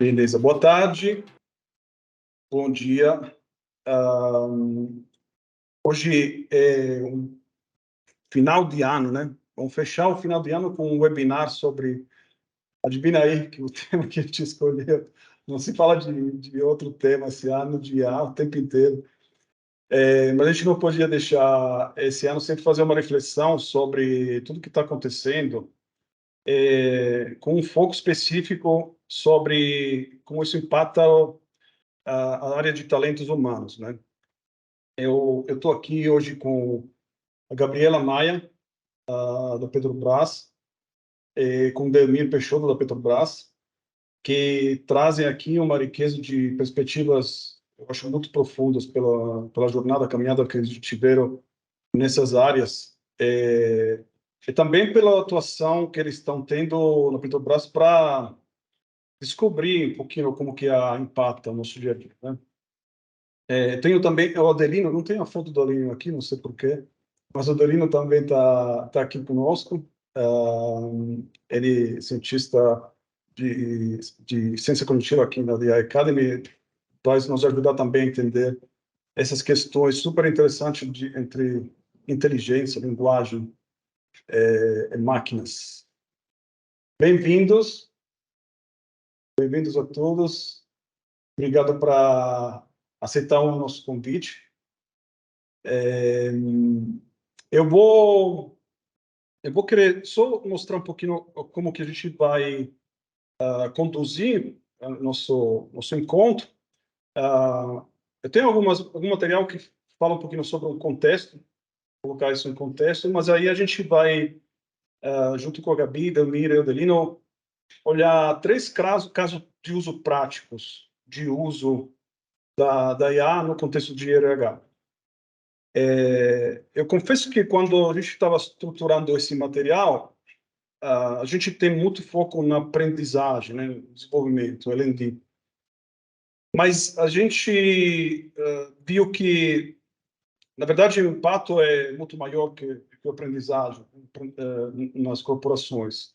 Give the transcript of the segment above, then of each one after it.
Beleza, boa tarde, bom dia. Hoje é um final de ano, né? Vamos fechar o final de ano com um webinar sobre. Adivinha aí que o tema que a gente escolheu. Não se fala de outro tema esse ano, de IA, o tempo inteiro. Mas a gente não podia deixar esse ano sem fazer uma reflexão sobre tudo que está acontecendo, com um foco específico sobre como isso impacta a área de talentos humanos, né? Eu estou aqui hoje com a Gabriela Maia, da Petrobras, e com o Delmir Peixoto, da Petrobras, que trazem aqui uma riqueza de perspectivas, eu acho, muito profundas pela jornada, caminhada que eles tiveram nessas áreas, e também pela atuação que eles estão tendo na Petrobras para descobrir um pouquinho como que a impacta o nosso dia a dia, né? Tenho também o Adelino, não tenho a foto do Adelino aqui, não sei porquê, mas o Adelino também está aqui conosco. Ele é cientista de ciência cognitiva aqui na DI Academy, vai nos ajudar também a entender essas questões super interessantes entre inteligência, linguagem e máquinas. Bem-vindos, bem-vindos a todos. Obrigado por aceitar o nosso convite. Eu vou querer só mostrar um pouquinho como que a gente vai conduzir nosso encontro. Eu tenho algum material que fala um pouquinho sobre o contexto, colocar isso em contexto, mas aí a gente vai, junto com a Gabi, Delmir e Adelino, olhar 3 casos de uso práticos, de uso da IA no contexto de RH. Eu confesso que quando a gente estava estruturando esse material, a gente tem muito foco na aprendizagem, né, desenvolvimento, L&D. Mas a gente viu que, na verdade, o impacto é muito maior que a aprendizagem nas corporações.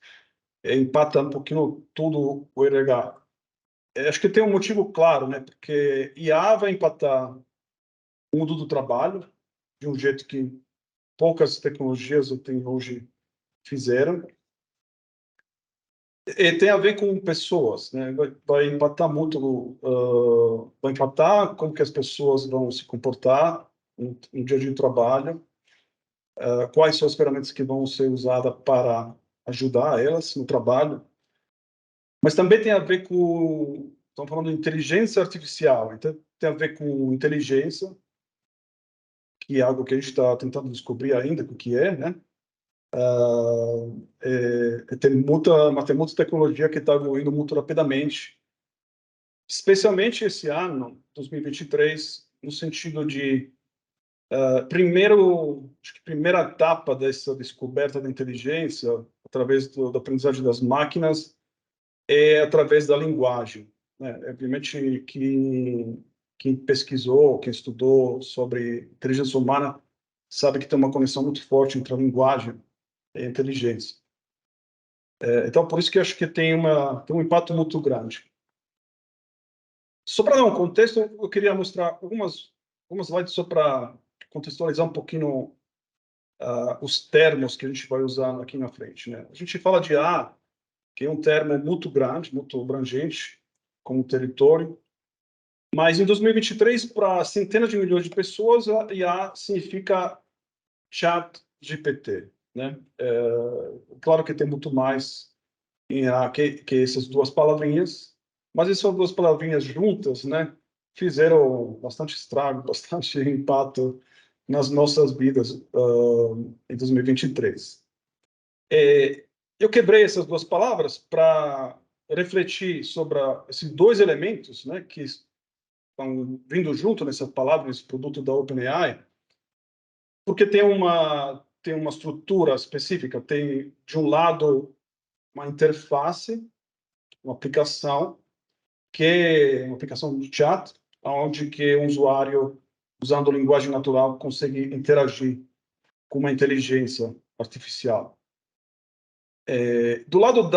Impacta um pouquinho tudo o RH. Acho que tem um motivo claro, né, porque IA vai impactar o mundo do trabalho de um jeito que poucas tecnologias até hoje fizeram. E tem a ver com pessoas, né? Vai impactar muito, vai impactar como que as pessoas vão se comportar no dia de trabalho, quais são as ferramentas que vão ser usadas para ajudar elas no trabalho, mas também tem a ver com, estamos falando de inteligência artificial, então tem a ver com inteligência, que é algo que a gente está tentando descobrir ainda o que é, né? Tem muita tecnologia que está evoluindo muito rapidamente, especialmente esse ano, 2023, no sentido de, acho que primeira etapa dessa descoberta da inteligência, através da aprendizagem das máquinas, é através da linguagem, né? Obviamente, quem pesquisou, quem estudou sobre inteligência humana, sabe que tem uma conexão muito forte entre a linguagem e a inteligência. Então, por isso que eu acho que tem um impacto muito grande. Só para dar um contexto, eu queria mostrar algumas slides só para contextualizar um pouquinho os termos que a gente vai usar aqui na frente, né? A gente fala de IA, que é um termo muito grande, muito abrangente, como território, mas em 2023, para centenas de milhões de pessoas, a IA significa chat GPT, né? Claro que tem muito mais em IA que essas duas palavrinhas, mas essas duas palavrinhas juntas, né, fizeram bastante estrago, bastante impacto nas nossas vidas em 2023. Eu quebrei essas duas palavras para refletir sobre esses 2 elementos, né, que estão vindo junto nessa palavra, nesse produto da OpenAI, porque tem uma estrutura específica. Tem, de um lado, uma interface, uma aplicação, que é uma aplicação de chat, onde que um usuário, usando linguagem natural, consegue interagir com uma inteligência artificial. Do lado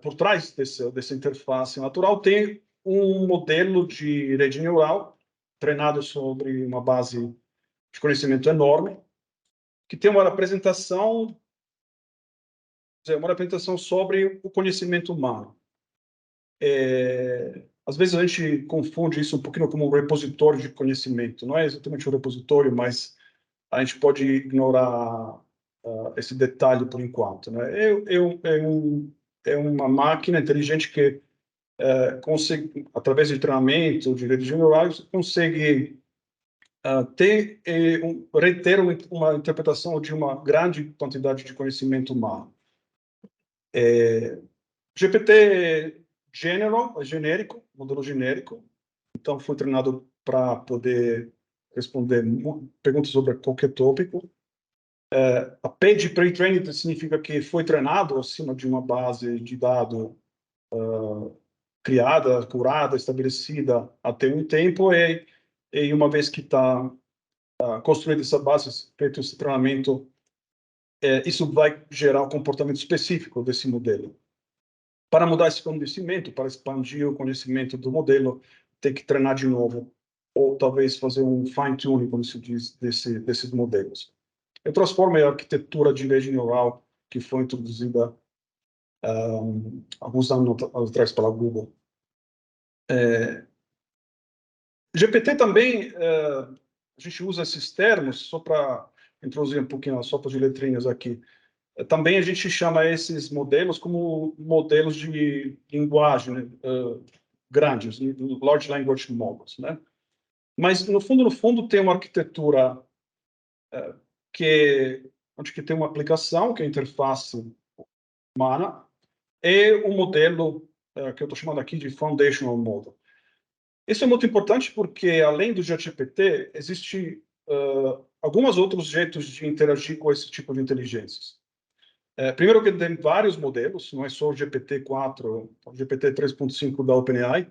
por trás dessa interface natural, tem um modelo de rede neural treinado sobre uma base de conhecimento enorme, que tem uma representação sobre o conhecimento humano. Às vezes a gente confunde isso um pouquinho como um repositório de conhecimento. Não é exatamente um repositório, mas a gente pode ignorar esse detalhe por enquanto, né? É uma máquina inteligente que consegue, através de treinamento de redes neurais, consegue reter uma interpretação de uma grande quantidade de conhecimento humano. GPT General, genérico, modelo genérico, então foi treinado para poder responder perguntas sobre qualquer tópico. A page pre-trained significa que foi treinado acima de uma base de dados criada, curada, estabelecida até um tempo, e uma vez que está construída essa base, feito esse treinamento, isso vai gerar um comportamento específico desse modelo. Para mudar esse conhecimento, para expandir o conhecimento do modelo, tem que treinar de novo, ou talvez fazer um fine-tuning, como se diz, desses modelos. Eu transformo a arquitetura de rede neural que foi introduzida alguns anos atrás pela Google. GPT também, a gente usa esses termos, só para introduzir um pouquinho a sopa de letrinhas aqui. Também a gente chama esses modelos como modelos de linguagem, né, grandes, Large Language Models, né? Mas, no fundo, tem uma arquitetura onde que tem uma aplicação, que é a interface humana, e um modelo que eu estou chamando aqui de Foundational Model. Isso é muito importante porque, além do GPT, existe alguns outros jeitos de interagir com esse tipo de inteligências. Primeiro que tem vários modelos, não é só o GPT-4, o GPT 3.5 da OpenAI,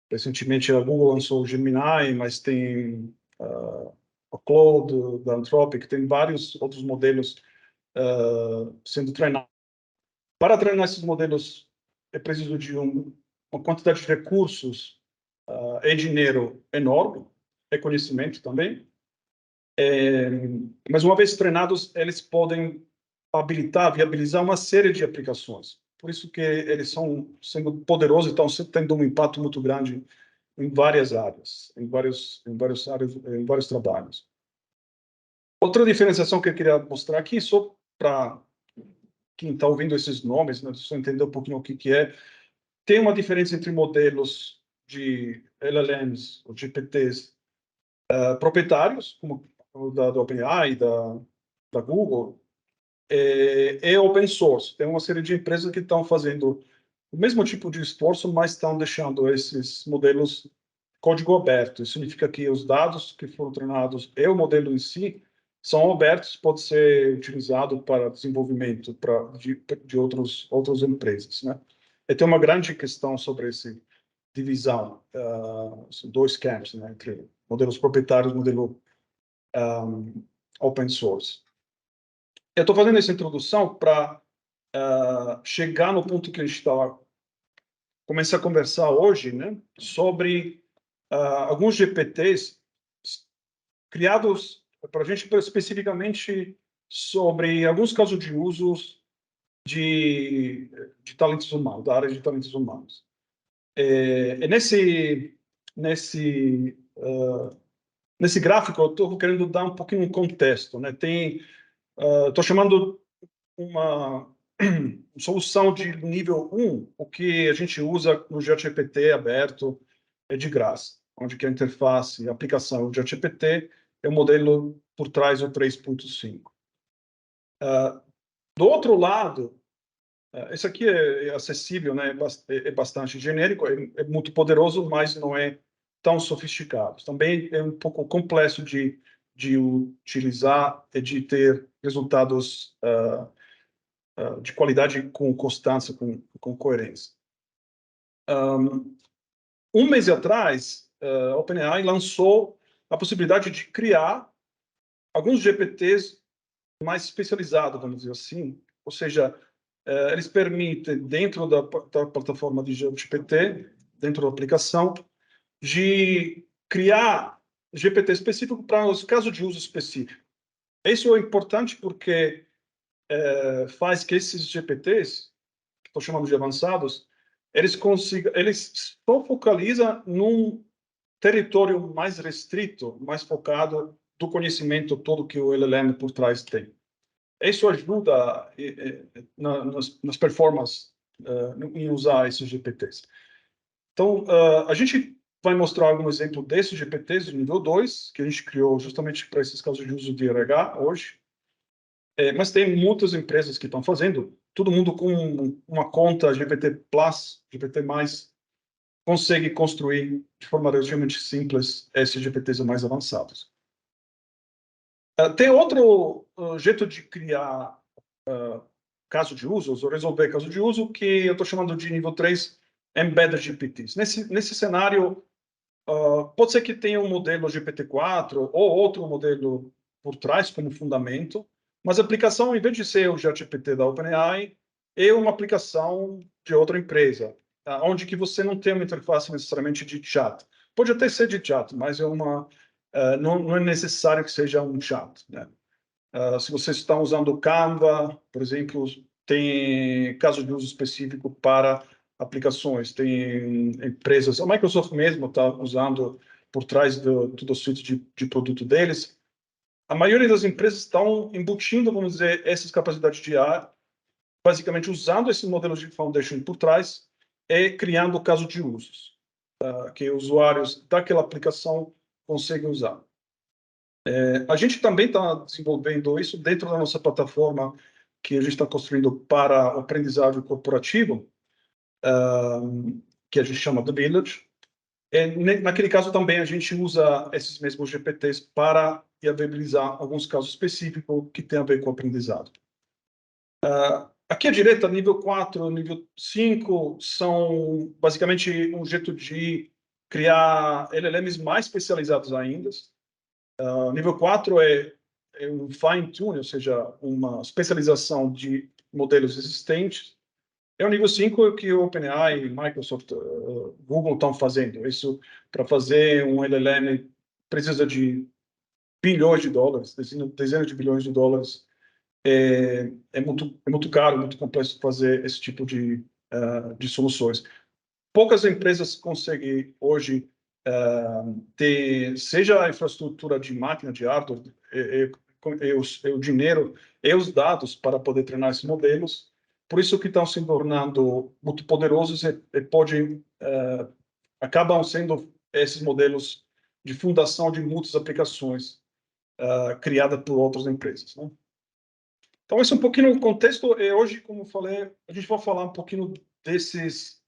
recentemente a Google lançou o Gemini, mas tem o Claude da Anthropic, tem vários outros modelos sendo treinados. Para treinar esses modelos, é preciso de uma quantidade de recursos e dinheiro enorme, e conhecimento também. Mas uma vez treinados, eles podem viabilizar uma série de aplicações. Por isso que eles são sendo poderosos e estão tendo um impacto muito grande em várias áreas, em vários trabalhos. Outra diferenciação que eu queria mostrar aqui, só para quem está ouvindo esses nomes, né, só entender um pouquinho o que é, tem uma diferença entre modelos de LLMs, ou GPTs, proprietários, como o da OpenAI, da Google, é open source. Tem uma série de empresas que estão fazendo o mesmo tipo de esforço, mas estão deixando esses modelos código aberto. Isso significa que os dados que foram treinados e o modelo em si são abertos, pode ser utilizado para desenvolvimento de outras empresas, né? E tem uma grande questão sobre essa divisão, dois camps, né, entre modelos proprietários e modelo open source. Eu estou fazendo essa introdução para chegar no ponto que a gente estava começar a conversar hoje, né, sobre alguns GPTs criados para a gente especificamente sobre alguns casos de usos de talentos humanos, da área de talentos humanos. Nesse gráfico, eu estou querendo dar um pouquinho um contexto, né? Estou chamando uma solução de nível 1, o que a gente usa no GPT aberto é de graça, onde que a interface, a aplicação do GPT é o modelo por trás do 3.5. Do outro lado, esse aqui é acessível, né? É bastante genérico, é muito poderoso, mas não é tão sofisticado. Também é um pouco complexo de utilizar e de ter resultados de qualidade com constância, com coerência. Um mês atrás, a OpenAI lançou a possibilidade de criar alguns GPTs mais especializados, vamos dizer assim, ou seja, eles permitem, dentro da plataforma de GPT, dentro da aplicação, de criar GPT específico para os casos de uso específico. Isso é importante porque faz que esses GPTs, que estou chamando de avançados, eles só focalizam num território mais restrito, mais focado do conhecimento todo que o LLM por trás tem. Isso ajuda nas performances em usar esses GPTs. Então, a gente vai mostrar algum exemplo desses GPTs do nível 2, que a gente criou justamente para esses casos de uso de RH hoje. Mas tem muitas empresas que estão fazendo, todo mundo com uma conta GPT Plus, GPT+, consegue construir de forma relativamente simples esses GPTs mais avançados. Tem outro jeito de criar caso de uso, ou resolver caso de uso, que eu estou chamando de nível 3, Embedded GPTs. Nesse cenário, pode ser que tenha um modelo GPT-4 ou outro modelo por trás como fundamento, mas a aplicação, em vez de ser o ChatGPT da OpenAI, é uma aplicação de outra empresa, onde que você não tem uma interface necessariamente de chat. Pode até ser de chat, mas não é necessário que seja um chat, né? Se vocês estão usando o Canva, por exemplo, tem caso de uso específico para aplicações, tem empresas, a Microsoft mesmo está usando por trás todo o suite de produto deles. A maioria das empresas estão embutindo, vamos dizer, essas capacidades de IA, basicamente usando esses modelos de foundation por trás e criando caso de usos, que usuários daquela aplicação conseguem usar. A gente também está desenvolvendo isso dentro da nossa plataforma que a gente está construindo para o aprendizagem corporativo, que a gente chama The Village. Naquele caso também a gente usa esses mesmos GPTs para viabilizar alguns casos específicos que têm a ver com o aprendizado. Aqui à direita, nível 4, nível 5, são basicamente um jeito de criar LLMs mais especializados ainda. Nível 4 é um fine-tune, ou seja, uma especialização de modelos existentes. O nível 5 que o OpenAI, Microsoft, Google estão fazendo. Isso, para fazer um LLM, precisa de bilhões de dólares, dezenas de bilhões de dólares. É muito caro, muito complexo fazer esse tipo de soluções. Poucas empresas conseguem hoje ter, seja a infraestrutura de máquina, de hardware, o dinheiro e os dados para poder treinar esses modelos. Por isso que estão se tornando muito poderosos e acabam sendo esses modelos de fundação de muitas aplicações criadas por outras empresas, né? Então, esse é um pouquinho o contexto. E hoje, como eu falei, a gente vai falar um pouquinho desses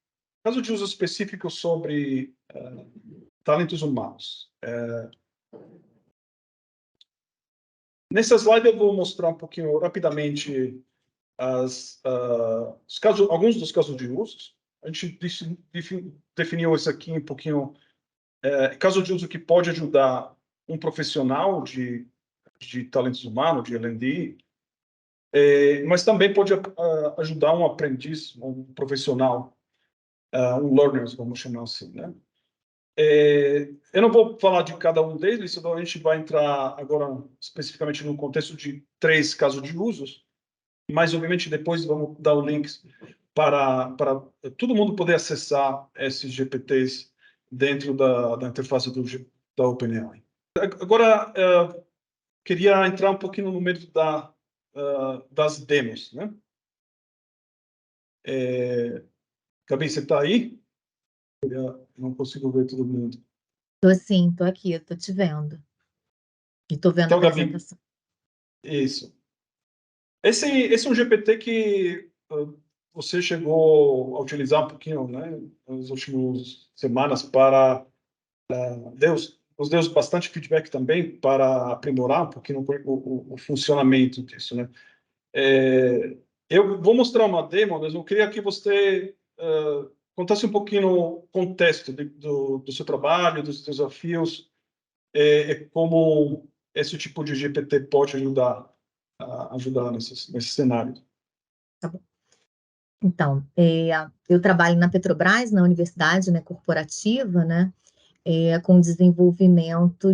casos de uso específicos sobre talentos humanos. Nessa slide eu vou mostrar um pouquinho rapidamente alguns dos casos de uso. A gente definiu isso aqui um pouquinho. Caso de uso que pode ajudar um profissional de talentos humanos, de L&D, mas também pode ajudar um aprendiz, um profissional, um learner, vamos chamar assim, né? Eu não vou falar de cada um deles, então a gente vai entrar agora especificamente no contexto de 3 casos de usos, mas obviamente depois vamos dar o link para todo mundo poder acessar esses GPTs dentro da interface da OpenAI. Agora, queria entrar um pouquinho no meio das demos, né? Gabi, você está aí? Eu não consigo ver todo mundo. Tô sim, tô aqui, tô te vendo. E tô vendo a Então, Gabi, apresentação. isso. Esse é um GPT que você chegou a utilizar um pouquinho, né, nas últimas semanas para nos deu bastante feedback também para aprimorar um pouquinho o funcionamento disso, né? Eu vou mostrar uma demo, mas eu queria que você contasse um pouquinho o contexto do seu trabalho, dos desafios, como esse tipo de GPT pode ajudar nesse cenário. Tá bom. Então, eu trabalho na Petrobras, na universidade, né, corporativa, né, com desenvolvimento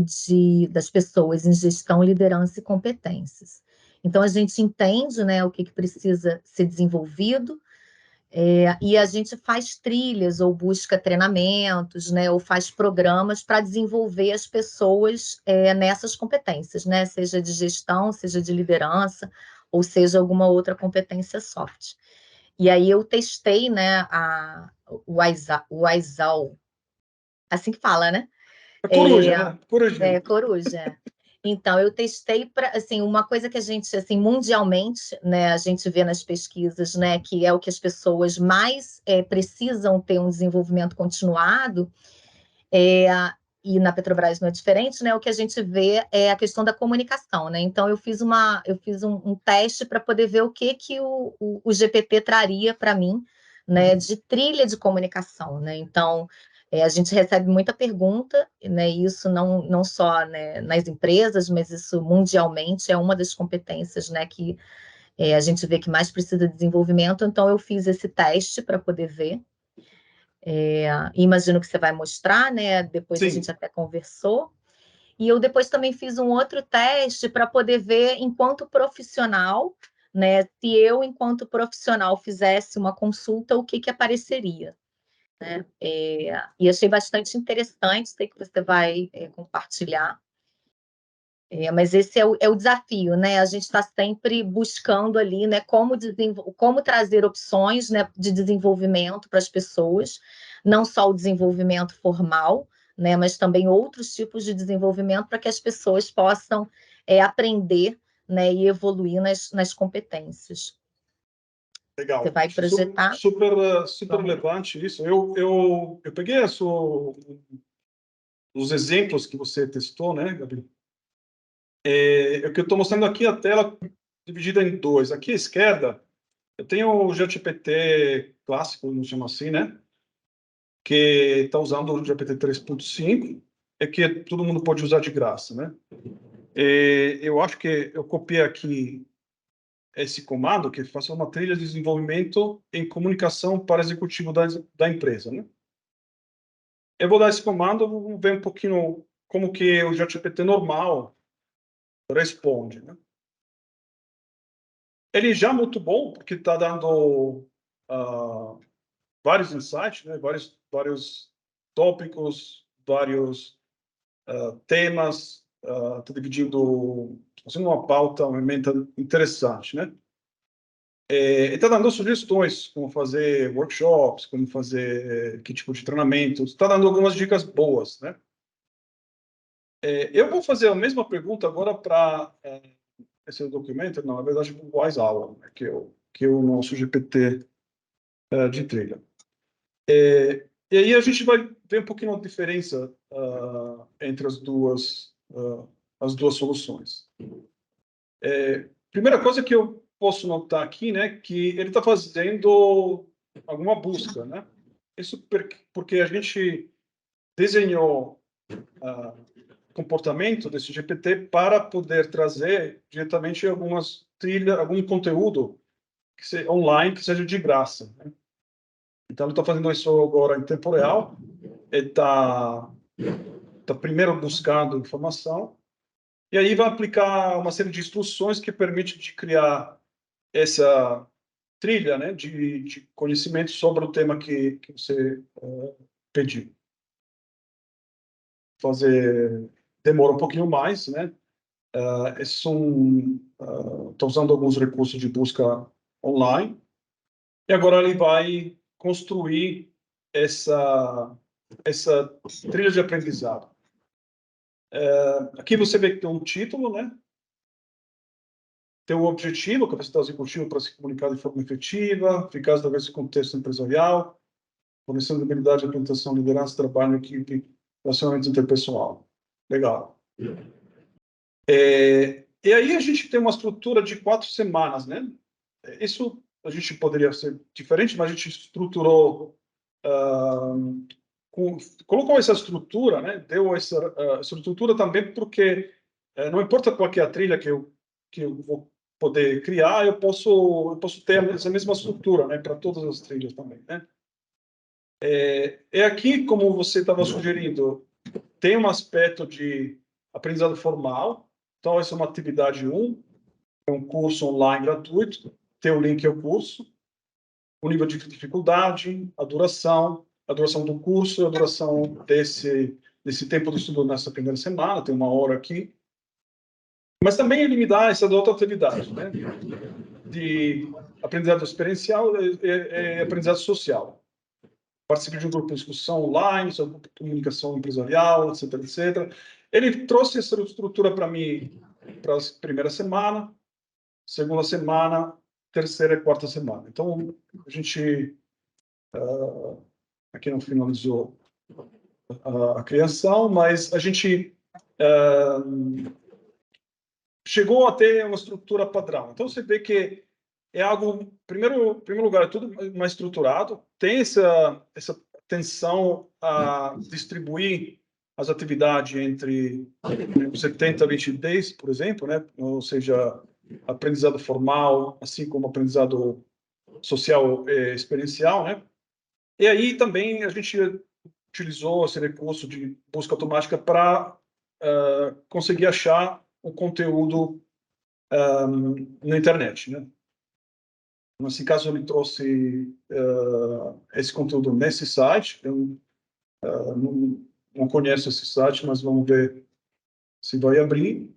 das pessoas em gestão, liderança e competências. Então, a gente entende, né, o que precisa ser desenvolvido, e a gente faz trilhas ou busca treinamentos, né, ou faz programas para desenvolver as pessoas nessas competências, né, seja de gestão, seja de liderança, ou seja alguma outra competência soft. E aí eu testei, né, o Aizal, assim que fala, né? A coruja, né? Corujinha. Coruja. Então, eu testei para, assim, uma coisa que a gente, assim, mundialmente, né, a gente vê nas pesquisas, né, que é o que as pessoas mais precisam ter um desenvolvimento continuado, e na Petrobras não é diferente, né? O que a gente vê é a questão da comunicação, né? Então, eu fiz um teste para poder ver o que o GPT traria para mim, né, de trilha de comunicação, né? Então, a gente recebe muita pergunta, né? Isso não só, né, nas empresas, mas isso mundialmente é uma das competências, né, que a gente vê que mais precisa de desenvolvimento. Então, eu fiz esse teste para poder ver. Imagino que você vai mostrar, né? Depois a gente Sim. até conversou. E eu depois também fiz um outro teste para poder ver, enquanto profissional, né? Se eu, enquanto profissional, fizesse uma consulta, o que apareceria, né? E achei bastante interessante, sei que você vai compartilhar. Mas esse é o desafio, né? A gente está sempre buscando ali, né, como trazer opções, né, de desenvolvimento para as pessoas, não só o desenvolvimento formal, né, mas também outros tipos de desenvolvimento para que as pessoas possam aprender, né, e evoluir nas competências. Você Legal. vai projetar? Super, super Vamos. relevante isso. Eu peguei os exemplos que você testou, né, Gabi? O que eu estou mostrando aqui, a tela dividida em dois. Aqui à esquerda, eu tenho o GPT clássico, não chama assim, né? Que está usando o GPT 3.5, que todo mundo pode usar de graça, né? Eu acho que eu copiei aqui esse comando, que faça uma trilha de desenvolvimento em comunicação para executivo da empresa, né? Eu vou dar esse comando, vamos ver um pouquinho como que o GPT normal responde, né? Ele já é muito bom, porque está dando vários insights, né? Vários tópicos, vários temas, está dividindo, fazendo uma pauta, uma emenda interessante, né? Está dando sugestões, como fazer workshops, como fazer que tipo de treinamento, está dando algumas dicas boas, né? Eu vou fazer a mesma pergunta agora para esse documento, não, na verdade, para o WiseHour, né, que é o nosso GPT de trilha. E aí a gente vai ver um pouquinho a diferença entre as duas soluções. Primeira coisa que eu posso notar aqui, né, que ele está fazendo alguma busca, né? Isso porque a gente desenhou comportamento desse GPT para poder trazer diretamente algumas trilhas, algum conteúdo online que seja de graça, né? Então ele está fazendo isso agora em tempo real. Ele está primeiro buscando informação e aí vai aplicar uma série de instruções que permite de criar essa trilha, né, de conhecimento sobre o tema que você pediu. Fazer demora um pouquinho mais, né? Estou usando alguns recursos de busca online e agora ele vai construir essa trilha de aprendizado. Aqui você vê que tem um título, né? Tem um objetivo, capacitar o executivo para se comunicar de forma efetiva, eficaz através do contexto empresarial, fornecendo habilidade de apresentação, liderança, trabalho em equipe, relacionamento interpessoal. Legal. E aí a gente tem uma estrutura de 4 semanas, né? Isso a gente poderia ser diferente, mas a gente estruturou, colocou essa estrutura, né? Deu essa estrutura também porque não importa qual que é a trilha que eu vou poder criar, eu posso ter essa mesma estrutura, né, para todas as trilhas também, né? Aqui, como você estava sugerindo, tem um aspecto de aprendizado formal, então essa é uma atividade 1, é um curso online gratuito, tem o link ao curso, o nível de dificuldade, a duração do curso, a duração desse tempo de estudo nessa primeira semana, tem 1 hora aqui. Mas também ele me dá essa outra atividade, né? De aprendizado experiencial e aprendizado social. Participe de um grupo de discussão online sobre comunicação empresarial, etc, etc. Ele trouxe essa estrutura para mim para a primeira semana, segunda semana, terceira e quarta semana. Então, a gente aqui não finalizou a criação, mas a gente chegou a ter uma estrutura padrão. Então, você vê que é algo, primeiro lugar, é tudo mais estruturado, tem essa atenção a distribuir as atividades entre 70 a 20 days, por exemplo, né? Ou seja, aprendizado formal, assim como aprendizado social experiencial, né? E aí também a gente utilizou esse recurso de busca automática para conseguir achar o conteúdo na internet, né? Nesse caso, ele trouxe esse conteúdo nesse site. Eu não conheço esse site, mas vamos ver se vai abrir.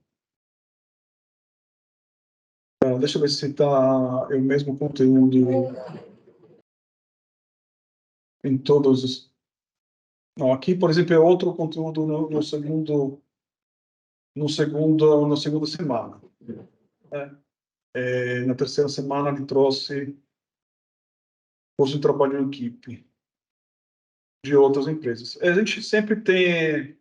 Deixa eu ver se está o mesmo conteúdo em todos os... Não, aqui, por exemplo, é outro conteúdo na segunda semana. Na terceira semana, ele trouxe curso de trabalho em equipe de outras empresas. A gente sempre tem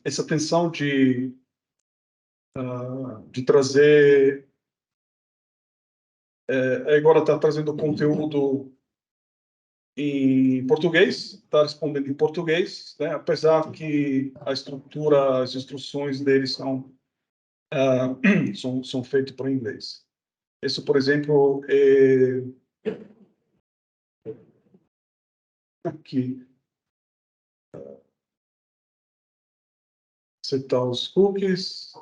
essa tensão de trazer... agora está trazendo conteúdo em português, está respondendo em português, né? Apesar que a estrutura, as instruções deles são feitas para inglês. Isso, por exemplo, aqui. Setar os cookies.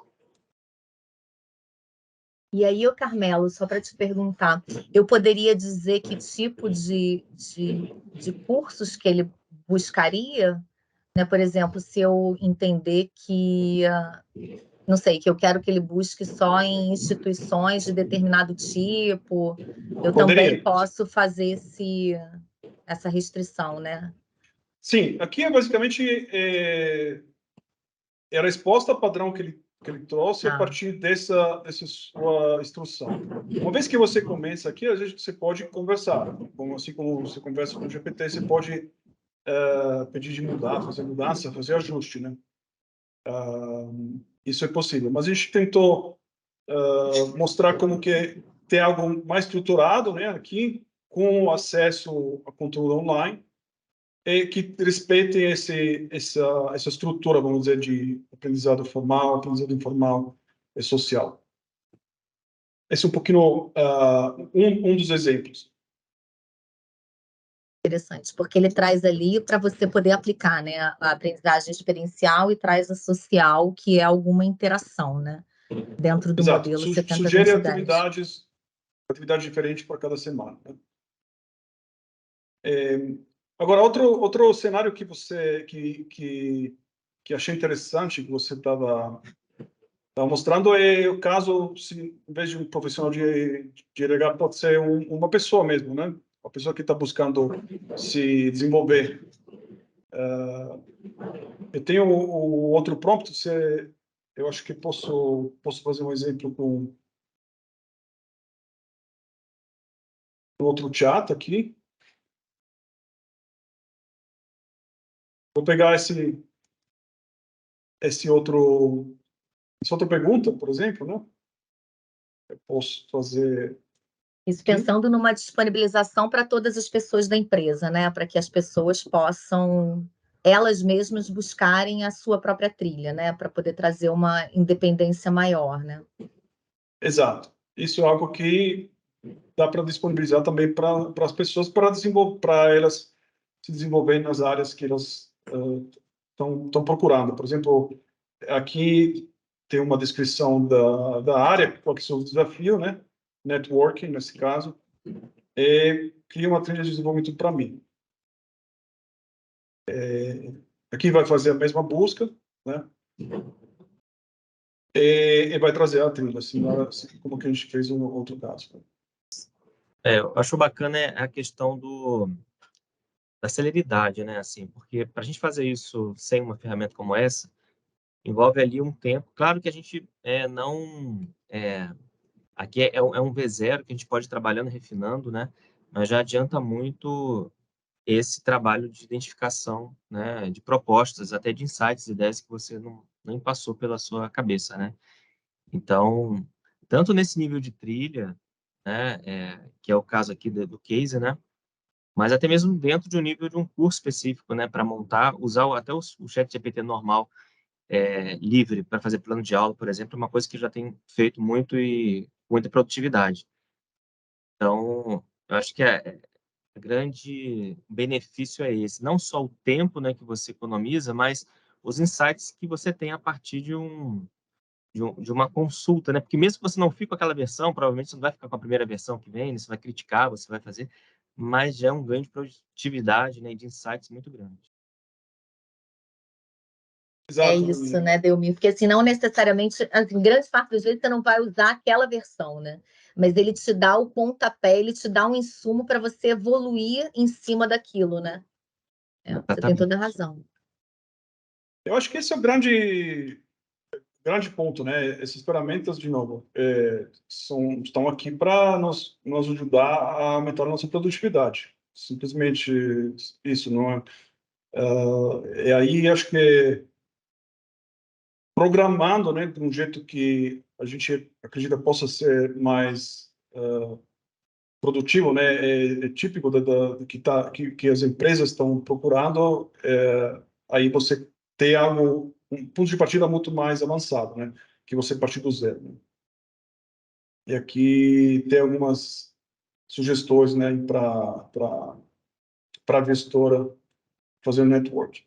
E aí, Carmelo, só para te perguntar, eu poderia dizer que tipo de cursos que ele buscaria? Né? Por exemplo, se eu entender que, não sei, que eu quero que ele busque só em instituições de determinado tipo, eu também posso fazer essa restrição, né? Sim, aqui é basicamente a resposta padrão que ele trouxe a partir dessa sua instrução. Uma vez que você começa aqui, às vezes você pode conversar, assim como você conversa com o GPT, você pode pedir de mudar, fazer mudança, fazer ajuste, né? Isso é possível. Mas a gente tentou mostrar como que tem algo mais estruturado, né? Aqui, com acesso a conteúdo online, e que respeitem essa estrutura, vamos dizer, de aprendizado formal, aprendizado informal e social. Esse é um pouquinho um dos exemplos. Interessante, porque ele traz ali para você poder aplicar, né, a aprendizagem experiencial e traz a social, que é alguma interação, né, dentro do modelo 70-20-10. Sugere atividades diferentes para cada semana. Agora, outro cenário que achei interessante, que você estava mostrando, é o caso, se, em vez de um profissional de RH, pode ser uma pessoa mesmo, né? Uma pessoa que está buscando se desenvolver. Eu tenho o outro prompt, eu acho que posso fazer um exemplo com outro chat aqui. Vou pegar essa outra pergunta, por exemplo, né? Eu posso fazer... Isso pensando numa disponibilização para todas as pessoas da empresa, né? Para que as pessoas possam, elas mesmas, buscarem a sua própria trilha, né? Para poder trazer uma independência maior, né? Exato. Isso é algo que dá para disponibilizar também para as pessoas, para elas se desenvolverem nas áreas que elas estão procurando. Por exemplo, aqui tem uma descrição da área, qual que é o seu desafio, né? Networking, nesse caso, e cria uma trilha de desenvolvimento para mim. Aqui vai fazer a mesma busca, né? E vai trazer a trilha, assim como que a gente fez no outro caso. Eu acho bacana a questão da celeridade, né? Assim, porque para a gente fazer isso sem uma ferramenta como essa, envolve ali um tempo. Claro que a gente não... aqui é um V0 que a gente pode ir trabalhando, refinando, né? Mas já adianta muito esse trabalho de identificação, né? De propostas, até de insights, ideias que você nem passou pela sua cabeça, né? Então, tanto nesse nível de trilha, né? Que é o caso aqui do case, né? Mas até mesmo dentro de um nível de um curso específico, né? Para montar, usar até o chat GPT normal, livre para fazer plano de aula, por exemplo, é uma coisa que já tem feito muito e muita produtividade. Então, eu acho que o grande benefício é esse, não só o tempo, né, que você economiza, mas os insights que você tem a partir de uma consulta, né? Porque mesmo que você não fique com aquela versão, provavelmente você não vai ficar com a primeira versão que vem, né? Você vai criticar, você vai fazer, mas já é um ganho de produtividade, né, e de insights muito grande. É Exato. isso, né, Delmir? Porque assim, não necessariamente, assim, grande parte das vezes você não vai usar aquela versão, né? Mas ele te dá o pontapé, ele te dá um insumo para você evoluir em cima daquilo, né? Você tem toda a razão. Eu acho que esse é o grande ponto, né? Essas ferramentas, de novo, estão aqui para nos ajudar a aumentar a nossa produtividade. Simplesmente isso, não é? E aí acho que programando, né, de um jeito que a gente acredita possa ser mais produtivo, né? É típico que as empresas estão procurando. Aí você ter um ponto de partida muito mais avançado, né? Que você partir do zero, né? E aqui tem algumas sugestões, né, para a gestora fazer o network.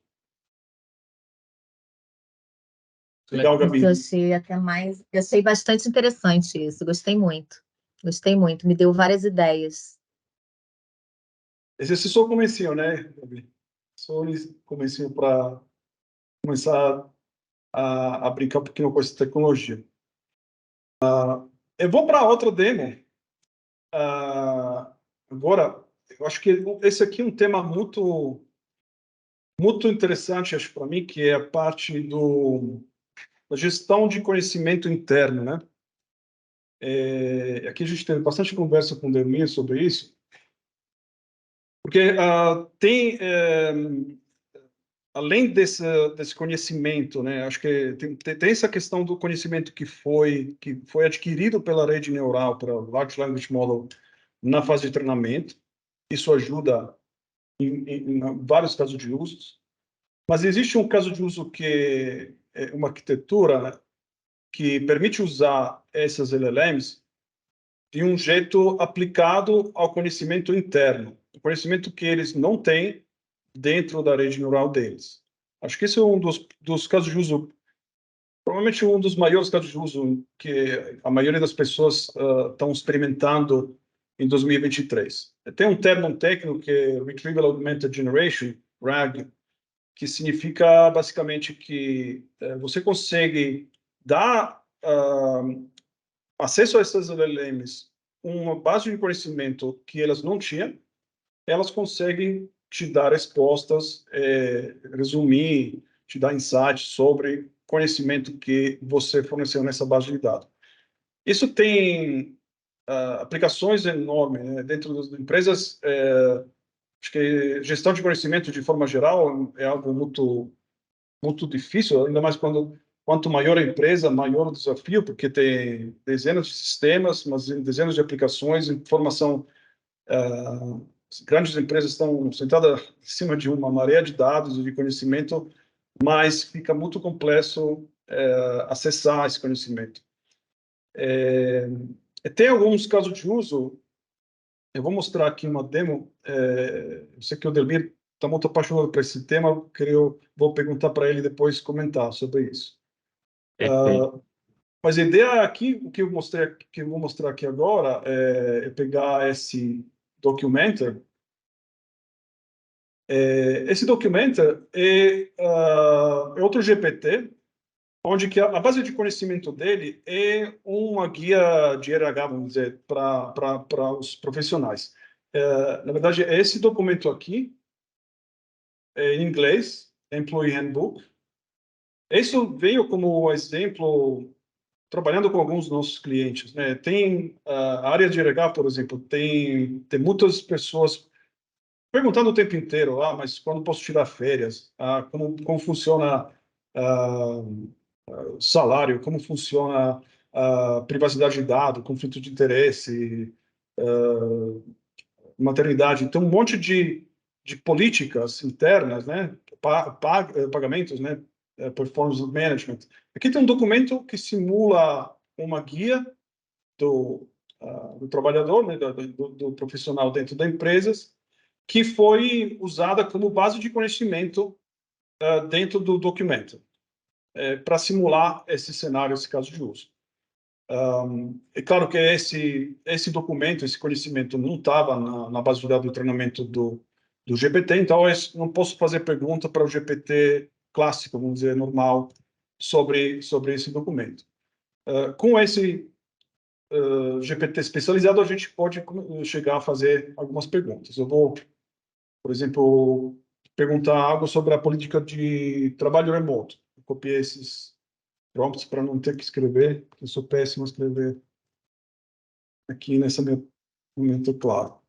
Legal, Eu Gabi. achei bastante interessante isso, gostei muito. Gostei muito, me deu várias ideias. Esse é só o comecinho, né, Gabi? Só o comecinho para começar a brincar um pouquinho com essa tecnologia. Eu vou para outra demo. Agora, eu acho que esse aqui é um tema muito interessante, acho, para mim, que é a parte da gestão de conhecimento interno, né? Aqui a gente teve bastante conversa com o Delmir sobre isso, porque além desse conhecimento, né? Acho que tem essa questão do conhecimento que foi adquirido pela rede neural, pela Large Language Model, na fase de treinamento. Isso ajuda em vários casos de usos. Mas existe um caso de uso que é uma arquitetura, né, que permite usar essas LLMs de um jeito aplicado ao conhecimento interno, o conhecimento que eles não têm dentro da rede neural deles. Acho que esse é um dos casos de uso, provavelmente um dos maiores casos de uso que a maioria das pessoas estão experimentando em 2023. Tem um termo técnico que é Retrieval Augmented Generation, RAG, que significa basicamente que você consegue dar acesso a essas LLMs uma base de conhecimento que elas não tinham, elas conseguem te dar respostas, resumir, te dar insights sobre conhecimento que você forneceu nessa base de dados. Isso tem aplicações enormes, né? Dentro das empresas. Acho que gestão de conhecimento, de forma geral, é algo muito difícil, ainda mais quanto maior a empresa, maior o desafio, porque tem dezenas de sistemas, mas dezenas de aplicações, informação. Grandes empresas estão sentadas em cima de uma maré de dados e de conhecimento, mas fica muito complexo acessar esse conhecimento. Tem alguns casos de uso. Eu vou mostrar aqui uma demo. Eu sei que o Delmir está muito apaixonado por esse tema, vou perguntar para ele depois comentar sobre isso. Mas a ideia aqui, o que eu vou mostrar aqui agora, é pegar esse Documenter. Esse Documenter é outro GPT, onde que a base de conhecimento dele é uma guia de RH, vamos dizer, para os profissionais. Na verdade, esse documento aqui, em inglês, Employee Handbook. Isso veio como exemplo, trabalhando com alguns dos nossos clientes, né? Tem a área de RH, por exemplo, tem muitas pessoas perguntando o tempo inteiro, mas quando posso tirar férias? Como funciona salário? Como funciona a privacidade de dados, conflito de interesse, maternidade? Tem um monte de políticas internas, né? Pagamentos, né? Performance management. Aqui tem um documento que simula uma guia do trabalhador, né? do profissional dentro da empresa, que foi usada como base de conhecimento dentro do documento, para simular esse cenário, esse caso de uso. É claro que esse documento, esse conhecimento não estava na base de dados do treinamento do GPT, então eu não posso fazer pergunta para o GPT clássico, vamos dizer, normal, sobre esse documento. Com esse GPT especializado, a gente pode chegar a fazer algumas perguntas. Eu vou, por exemplo, perguntar algo sobre a política de trabalho remoto. Eu copiei esses prompts para não ter que escrever, porque eu sou péssimo a escrever aqui nesse momento, claro.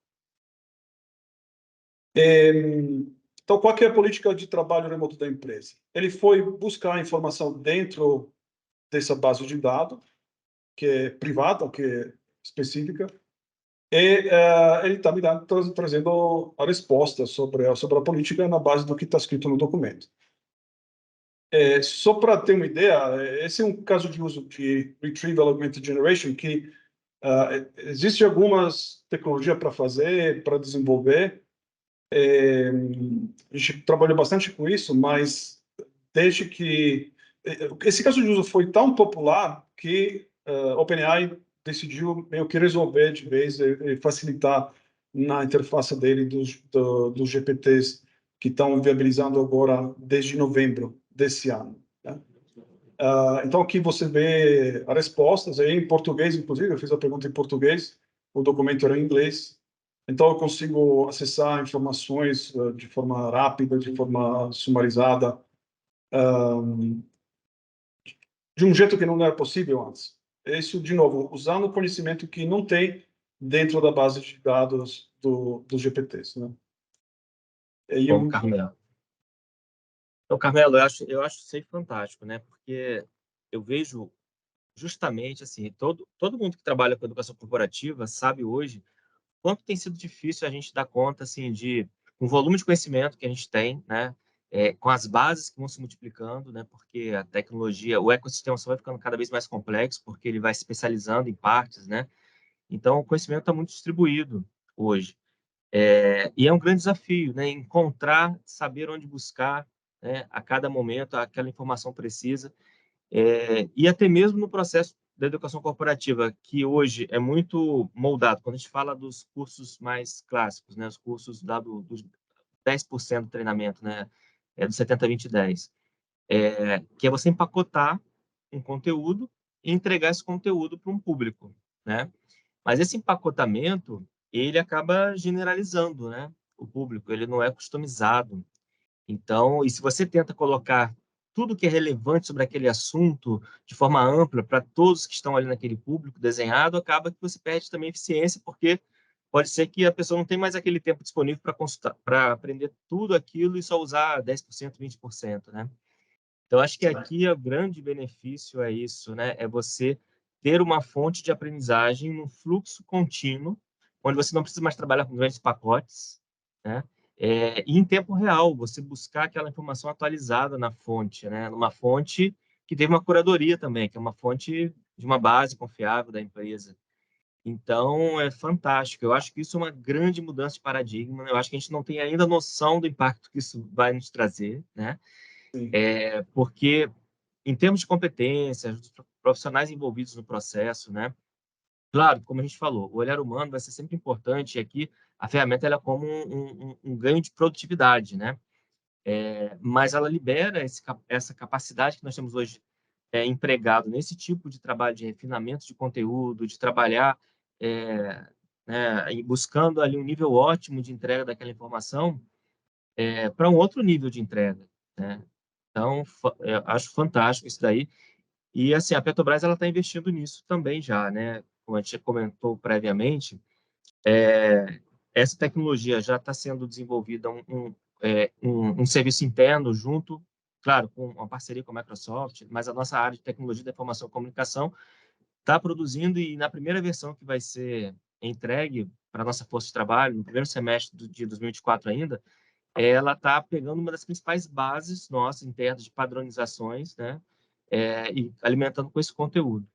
Então, qual que é a política de trabalho remoto da empresa? Ele foi buscar a informação dentro dessa base de dados, que é privada, que é específica, e ele está me trazendo a resposta sobre a política na base do que está escrito no documento. Só para ter uma ideia, esse é um caso de uso de Retrieval Augmented Generation, que existe algumas tecnologias para fazer, para desenvolver. A gente trabalhou bastante com isso, mas desde que... Esse caso de uso foi tão popular que OpenAI decidiu meio que resolver de vez e facilitar na interface dele dos GPTs que estão viabilizando agora desde novembro desse ano. Né? Então, aqui você vê as respostas, aí em português, inclusive, eu fiz a pergunta em português, o documento era em inglês, então eu consigo acessar informações de forma rápida, de forma sumarizada, de um jeito que não era possível antes. Isso, de novo, usando o conhecimento que não tem dentro da base de dados dos GPTs. Né? Bom, Carmelo. Então, Carmelo, eu acho isso aí fantástico, né? Porque eu vejo justamente assim, todo mundo que trabalha com educação corporativa sabe hoje quanto tem sido difícil a gente dar conta assim de um volume de conhecimento que a gente tem, né? Com as bases que vão se multiplicando, né? Porque a tecnologia, o ecossistema só vai ficando cada vez mais complexo, porque ele vai se especializando em partes, né? Então, o conhecimento está muito distribuído hoje. E é um grande desafio, né? Encontrar, saber onde buscar, né? A cada momento, aquela informação precisa. E até mesmo no processo da educação corporativa, que hoje é muito moldado. Quando a gente fala dos cursos mais clássicos, né? Os cursos dos 10% do treinamento, né? Do 70-20-10. Que é você empacotar um conteúdo e entregar esse conteúdo para um público, né? Mas esse empacotamento, ele acaba generalizando, né? O público, ele não é customizado. Então, e se você tenta colocar tudo que é relevante sobre aquele assunto de forma ampla para todos que estão ali naquele público desenhado, acaba que você perde também eficiência, porque pode ser que a pessoa não tenha mais aquele tempo disponível para consultar, para aprender tudo aquilo e só usar 10%, 20%, né? Então, acho que aqui o grande benefício é isso, né? É você ter uma fonte de aprendizagem num fluxo contínuo, onde você não precisa mais trabalhar com grandes pacotes, né? E em tempo real, você buscar aquela informação atualizada na fonte, né? Numa fonte que teve uma curadoria também, que é uma fonte de uma base confiável da empresa. Então, é fantástico. Eu acho que isso é uma grande mudança de paradigma, né? Eu acho que a gente não tem ainda noção do impacto que isso vai nos trazer, né? Sim. Porque, em termos de competências, dos profissionais envolvidos no processo, né? Claro, como a gente falou, o olhar humano vai ser sempre importante, e aqui a ferramenta ela é como um ganho de produtividade, né? Mas ela libera essa capacidade que nós temos hoje empregado nesse tipo de trabalho de refinamento de conteúdo, de trabalhar né, e buscando ali um nível ótimo de entrega daquela informação para um outro nível de entrega, né? Então, eu acho fantástico isso daí. E, assim, a Petrobras ela está investindo nisso também já, né? Como a gente já comentou previamente, essa tecnologia já está sendo desenvolvida um serviço interno junto, claro, com uma parceria com a Microsoft, mas a nossa área de tecnologia da informação e comunicação está produzindo e na primeira versão que vai ser entregue para a nossa força de trabalho, no primeiro semestre de 2024 ainda, ela está pegando uma das principais bases nossas internas de padronizações, né? E alimentando com esse conteúdo.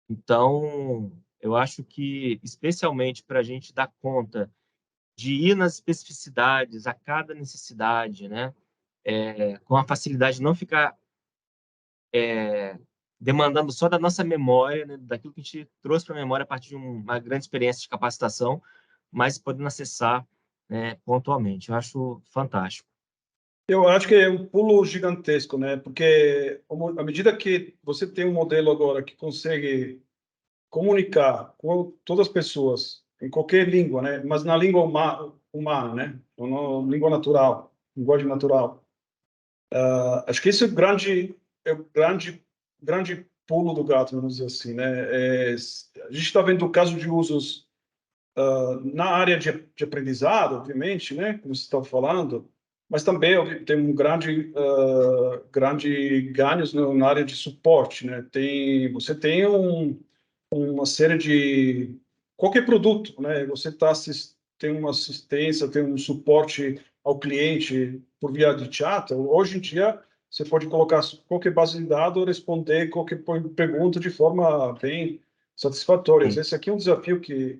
Então, eu acho que, especialmente para a gente dar conta de ir nas especificidades, a cada necessidade, né? Com a facilidade de não ficar demandando só da nossa memória, né? Daquilo que a gente trouxe para a memória a partir de uma grande experiência de capacitação, mas podendo acessar, né, pontualmente. Eu acho fantástico. Eu acho que é um pulo gigantesco, né? Porque à medida que você tem um modelo agora que consegue comunicar com todas as pessoas em qualquer língua, né? Mas na língua humana, né? Ou na língua natural, linguagem natural. Acho que esse é o grande pulo do gato, vamos dizer assim, né? A gente está vendo o caso de usos na área de aprendizado, obviamente, né? Como você estava falando, mas também tem um grande ganhos na área de suporte, né? Você tem uma série de qualquer produto, né? Você tem uma assistência, tem um suporte ao cliente por via de chat. Hoje em dia, você pode colocar qualquer base de dados, responder qualquer pergunta de forma bem satisfatória. Sim, Esse aqui é um desafio que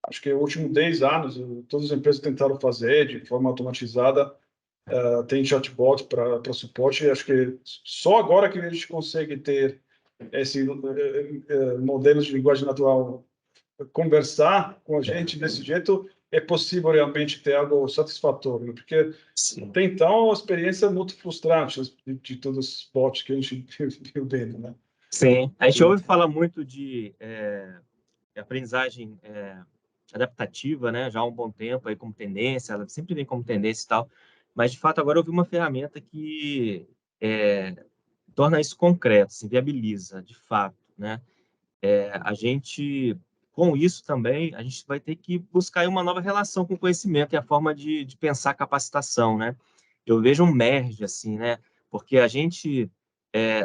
acho que nos últimos 10 anos todas as empresas tentaram fazer de forma automatizada. Tem chatbot para suporte. Acho que só agora que a gente consegue ter esse modelos de linguagem natural conversar com a gente desse jeito, é possível realmente ter algo satisfatório, porque sim. até então a experiência é muito frustrante de todos os bots que a gente viu dentro, né? Sim. A gente ouve falar muito de aprendizagem adaptativa, né? Já há um bom tempo aí como tendência, ela sempre vem como tendência e tal, mas de fato agora eu vi uma ferramenta que torna isso concreto, se viabiliza, de fato, né? A gente, com isso também, a gente vai ter que buscar aí uma nova relação com o conhecimento e a forma de pensar capacitação, né? Eu vejo um merge, assim, né? Porque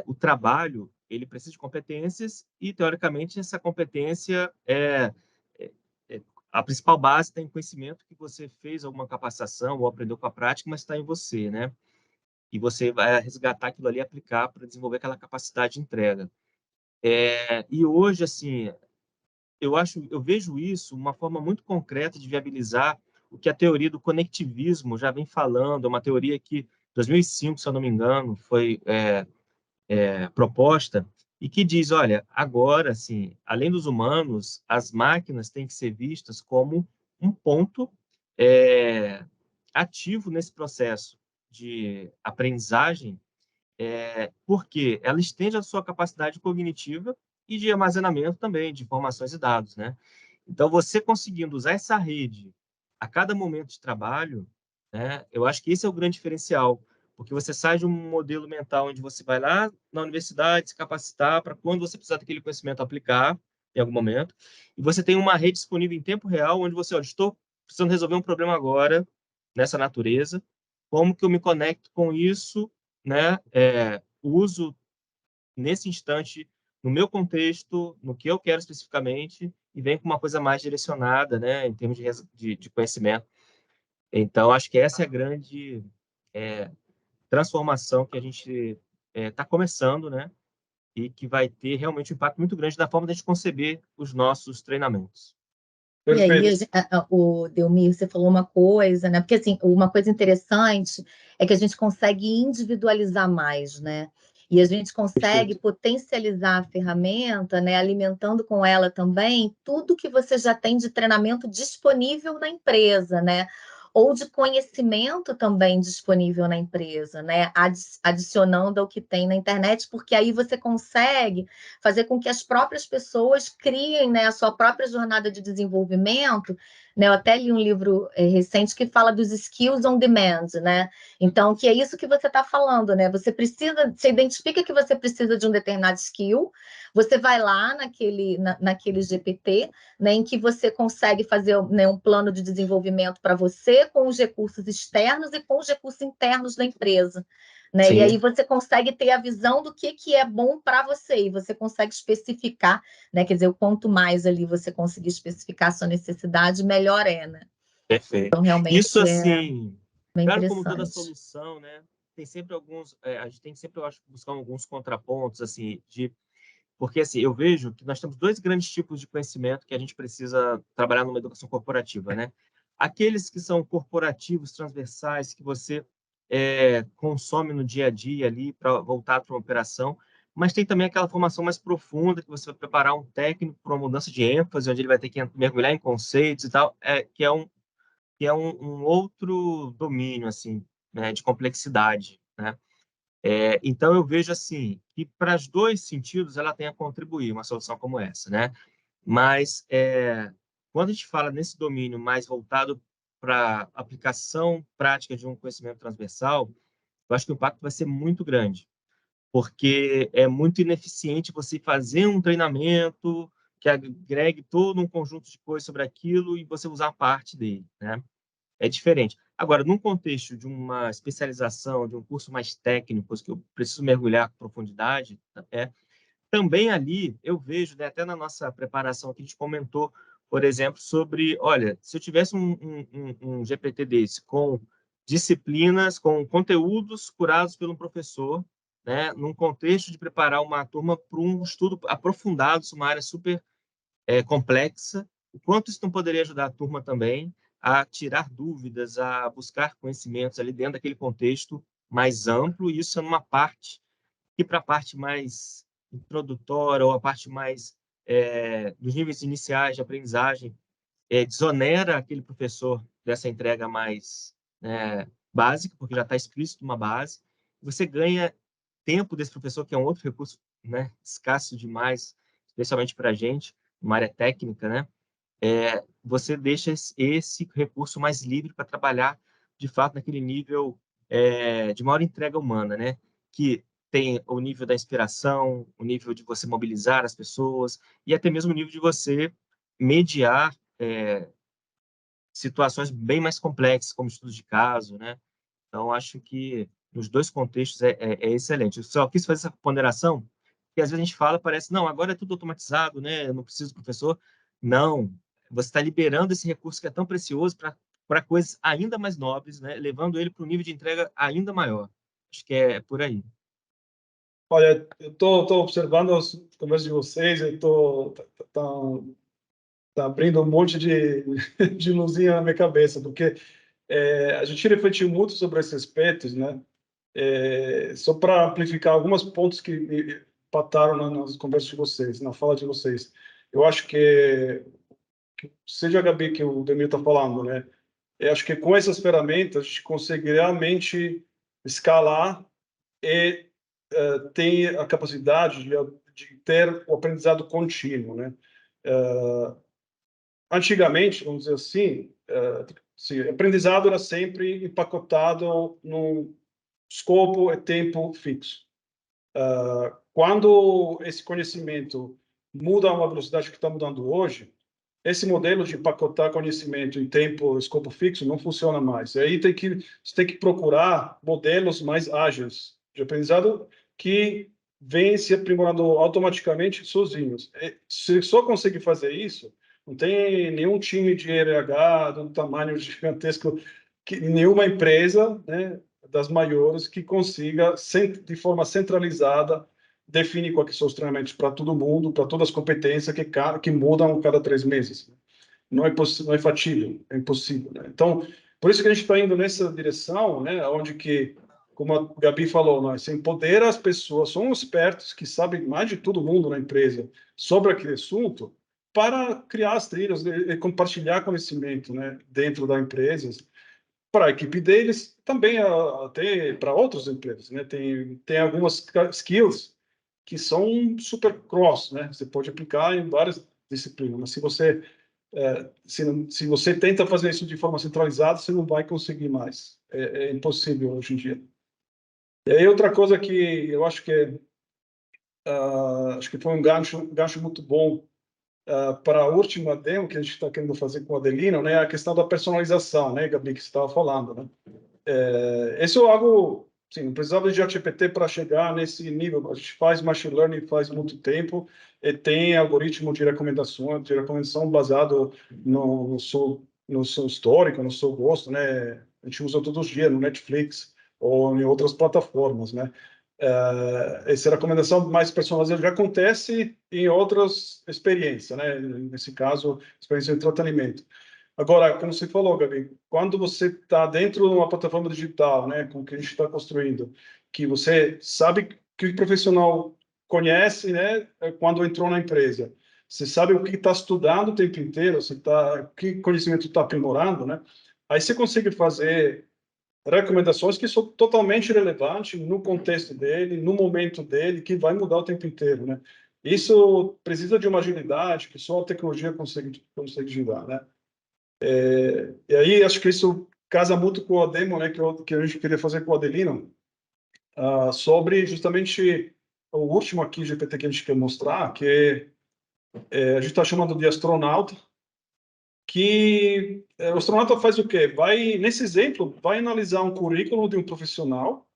o trabalho, ele precisa de competências e, teoricamente, essa competência é- a principal base está em conhecimento que você fez alguma capacitação ou aprendeu com a prática, mas está em você, né? E você vai resgatar aquilo ali e aplicar para desenvolver aquela capacidade de entrega. E hoje, assim, eu vejo isso uma forma muito concreta de viabilizar o que a teoria do conectivismo já vem falando, é uma teoria que, em 2005, se eu não me engano, foi proposta, e que diz, olha, agora, assim, além dos humanos, as máquinas têm que ser vistas como um ponto é, ativo nesse processo de aprendizagem, porque ela estende a sua capacidade cognitiva e de armazenamento também de informações e dados, né? Então, você conseguindo usar essa rede a cada momento de trabalho, né, eu acho que esse é o grande diferencial, porque você sai de um modelo mental onde você vai lá na universidade se capacitar para quando você precisar daquele conhecimento aplicar em algum momento, e você tem uma rede disponível em tempo real onde você, olha, estou precisando resolver um problema agora nessa natureza, como que eu me conecto com isso, né? Uso nesse instante, no meu contexto, no que eu quero especificamente, e vem com uma coisa mais direcionada, né, em termos de conhecimento. Então, acho que essa é a grande transformação que a gente está começando, né? e que vai ter realmente um impacto muito grande na forma de a gente conceber os nossos treinamentos. E aí, Perfeito. o Delmir, você falou uma coisa, né? Porque, assim, uma coisa interessante é que a gente consegue individualizar mais, né? E a gente consegue Perfeito. potencializar a ferramenta, né? Alimentando com ela também tudo que você já tem de treinamento disponível na empresa, né? Ou de conhecimento também disponível na empresa, né? Adicionando ao que tem na internet, porque aí você consegue fazer com que as próprias pessoas criem, né, a sua própria jornada de desenvolvimento, né? Eu até li um livro recente que fala dos skills on demand, né? Então, que é isso que você está falando, né? Você identifica que você precisa de um determinado skill, você vai lá naquele GPT, né, em que você consegue fazer, né, um plano de desenvolvimento para você com os recursos externos e com os recursos internos da empresa. Né? E aí você consegue ter a visão do que é bom para você, e você consegue especificar, né? Quer dizer, o quanto mais ali você conseguir especificar a sua necessidade, melhor é, né? Perfeito. Então, realmente, Isso, assim, bem claro, como toda interessante. solução, né? Tem sempre alguns, a gente tem sempre, eu acho, buscar alguns contrapontos, assim, porque, assim, eu vejo que nós temos dois grandes tipos de conhecimento que a gente precisa trabalhar numa educação corporativa, né? Aqueles que são corporativos, transversais, que você consome no dia a dia ali para voltar para uma operação, mas tem também aquela formação mais profunda, que você vai preparar um técnico para uma mudança de ênfase, onde ele vai ter que mergulhar em conceitos e tal, que é um outro domínio, assim, né, de complexidade, né? Então, eu vejo assim que para os dois sentidos ela tem a contribuir, uma solução como essa, né? Mas quando a gente fala nesse domínio mais voltado para aplicação prática de um conhecimento transversal, eu acho que o impacto vai ser muito grande, porque é muito ineficiente você fazer um treinamento que agregue todo um conjunto de coisas sobre aquilo e você usar parte dele, né? É diferente. Agora, num contexto de uma especialização, de um curso mais técnico, que eu preciso mergulhar com profundidade, também ali eu vejo, né, até na nossa preparação que a gente comentou, por exemplo, sobre, olha, se eu tivesse um GPT desse com disciplinas, com conteúdos curados por um professor, né, num contexto de preparar uma turma para um estudo aprofundado, uma área super complexa, o quanto isso não poderia ajudar a turma também a tirar dúvidas, a buscar conhecimentos ali dentro daquele contexto mais amplo, e isso é uma parte que para a parte mais introdutória ou a parte mais dos níveis iniciais de aprendizagem, desonera aquele professor dessa entrega mais básica, porque já está explícito uma base. Você ganha tempo desse professor, que é um outro recurso, né, escasso demais, especialmente para a gente, uma área técnica, né? Você deixa esse recurso mais livre para trabalhar, de fato, naquele nível de maior entrega humana, né? Que tem o nível da inspiração, o nível de você mobilizar as pessoas e até mesmo o nível de você mediar situações bem mais complexas, como estudos de caso, né? Então, acho que nos dois contextos é excelente. Eu só quis fazer essa ponderação, porque às vezes a gente fala, parece, não, agora é tudo automatizado, né? Eu não preciso do professor. Não, você está liberando esse recurso que é tão precioso para coisas ainda mais nobres, né? Levando ele para um nível de entrega ainda maior. Acho que é por aí. Olha, eu tô observando as conversas de vocês, eu tá abrindo um monte de luzinha na minha cabeça, porque a gente refletiu muito sobre esses aspectos, né? Só para amplificar alguns pontos que me impactaram nas conversas de vocês, na fala de vocês. Eu acho que seja a Gabi que o Demir está falando, né? Eu acho que com essas ferramentas a gente consegue realmente escalar e ter a capacidade de ter o aprendizado contínuo, né? Antigamente, vamos dizer assim, aprendizado era sempre empacotado num escopo e tempo fixo. Quando esse conhecimento muda a uma velocidade que está mudando hoje, esse modelo de empacotar conhecimento em tempo, escopo fixo, não funciona mais. E aí você tem que procurar modelos mais ágeis de aprendizado que vêm se aprimorando automaticamente sozinhos. Se só conseguir fazer isso, não tem nenhum time de RH de um tamanho gigantesco, nenhuma empresa, né, das maiores que consiga, de forma centralizada, define quais são os treinamentos para todo mundo, para todas as competências que mudam cada 3 meses. Não é factível, é impossível. Né? Então, por isso que a gente está indo nessa direção, né, onde que, como a Gabi falou, nós empodera as pessoas, são expertos que sabem mais de todo mundo na empresa sobre aquele assunto, para criar as trilhas e compartilhar conhecimento, né, dentro da empresa, para a equipe deles, também até para outras empresas, né? Tem algumas skills que são super cross, né? Você pode aplicar em várias disciplinas, mas se você tenta fazer isso de forma centralizada, você não vai conseguir mais. É impossível hoje em dia. E aí outra coisa que eu acho que foi um gancho muito bom para a última demo que a gente está querendo fazer com o Adelino, né, a questão da personalização, né, Gabi, que você estava falando, né? Esse é algo, sim, não precisava de ChatGPT para chegar nesse nível. A gente faz machine learning faz muito tempo e tem algoritmo de recomendação baseado no seu histórico, no seu gosto, né? A gente usa todos os dias no Netflix ou em outras plataformas, né? Essa recomendação mais personalizada já acontece em outras experiências, né? Nesse caso, experiência de entretenimento. Agora, como você falou, Gabi, quando você está dentro de uma plataforma digital, né, com o que a gente está construindo, que você sabe que o profissional conhece, né, quando entrou na empresa, você sabe o que está estudando o tempo inteiro, que conhecimento está aprimorando, né? Aí você consegue fazer recomendações que são totalmente relevantes no contexto dele, no momento dele, que vai mudar o tempo inteiro, né? Isso precisa de uma agilidade que só a tecnologia consegue dar, né? E aí acho que isso casa muito com a demo, né, que a gente queria fazer com o Adelino, sobre justamente o último aqui GPT que a gente quer mostrar, que a gente está chamando de astronauta, que o astronauta faz o quê? Nesse exemplo, vai analisar um currículo de um profissional,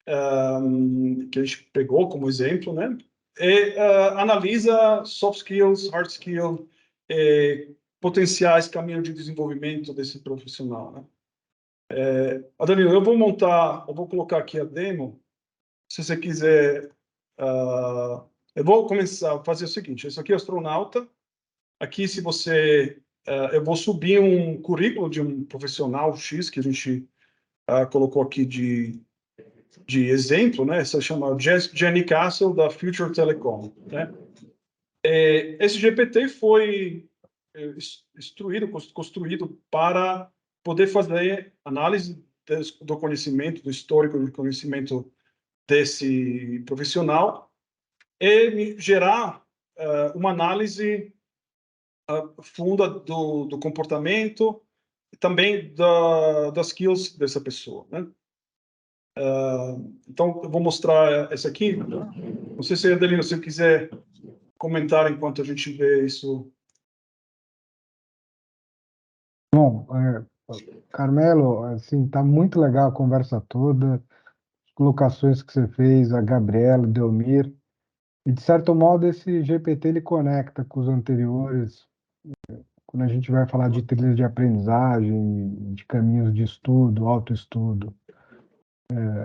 que a gente pegou como exemplo, né? E analisa soft skills, hard skills, potenciais caminhos de desenvolvimento desse profissional, né? Adelino, eu vou colocar aqui a demo. Se você quiser, eu vou começar a fazer o seguinte: esse aqui é o astronauta. Aqui, eu vou subir um currículo de um profissional X que a gente colocou aqui de exemplo, né? Essa chama Jenny Castle, da Future Telecom, né? Esse GPT foi construído para poder fazer análise do conhecimento, do histórico do conhecimento desse profissional e gerar uma análise funda do comportamento e também das skills dessa pessoa, né? Então, eu vou mostrar essa aqui. Não sei se, Adelino, se você quiser comentar enquanto a gente vê isso. Bom, Carmelo, assim, tá muito legal a conversa toda, as colocações que você fez, a Gabriela, o Delmir, e de certo modo esse GPT ele conecta com os anteriores, quando a gente vai falar de trilhas de aprendizagem, de caminhos de estudo, autoestudo.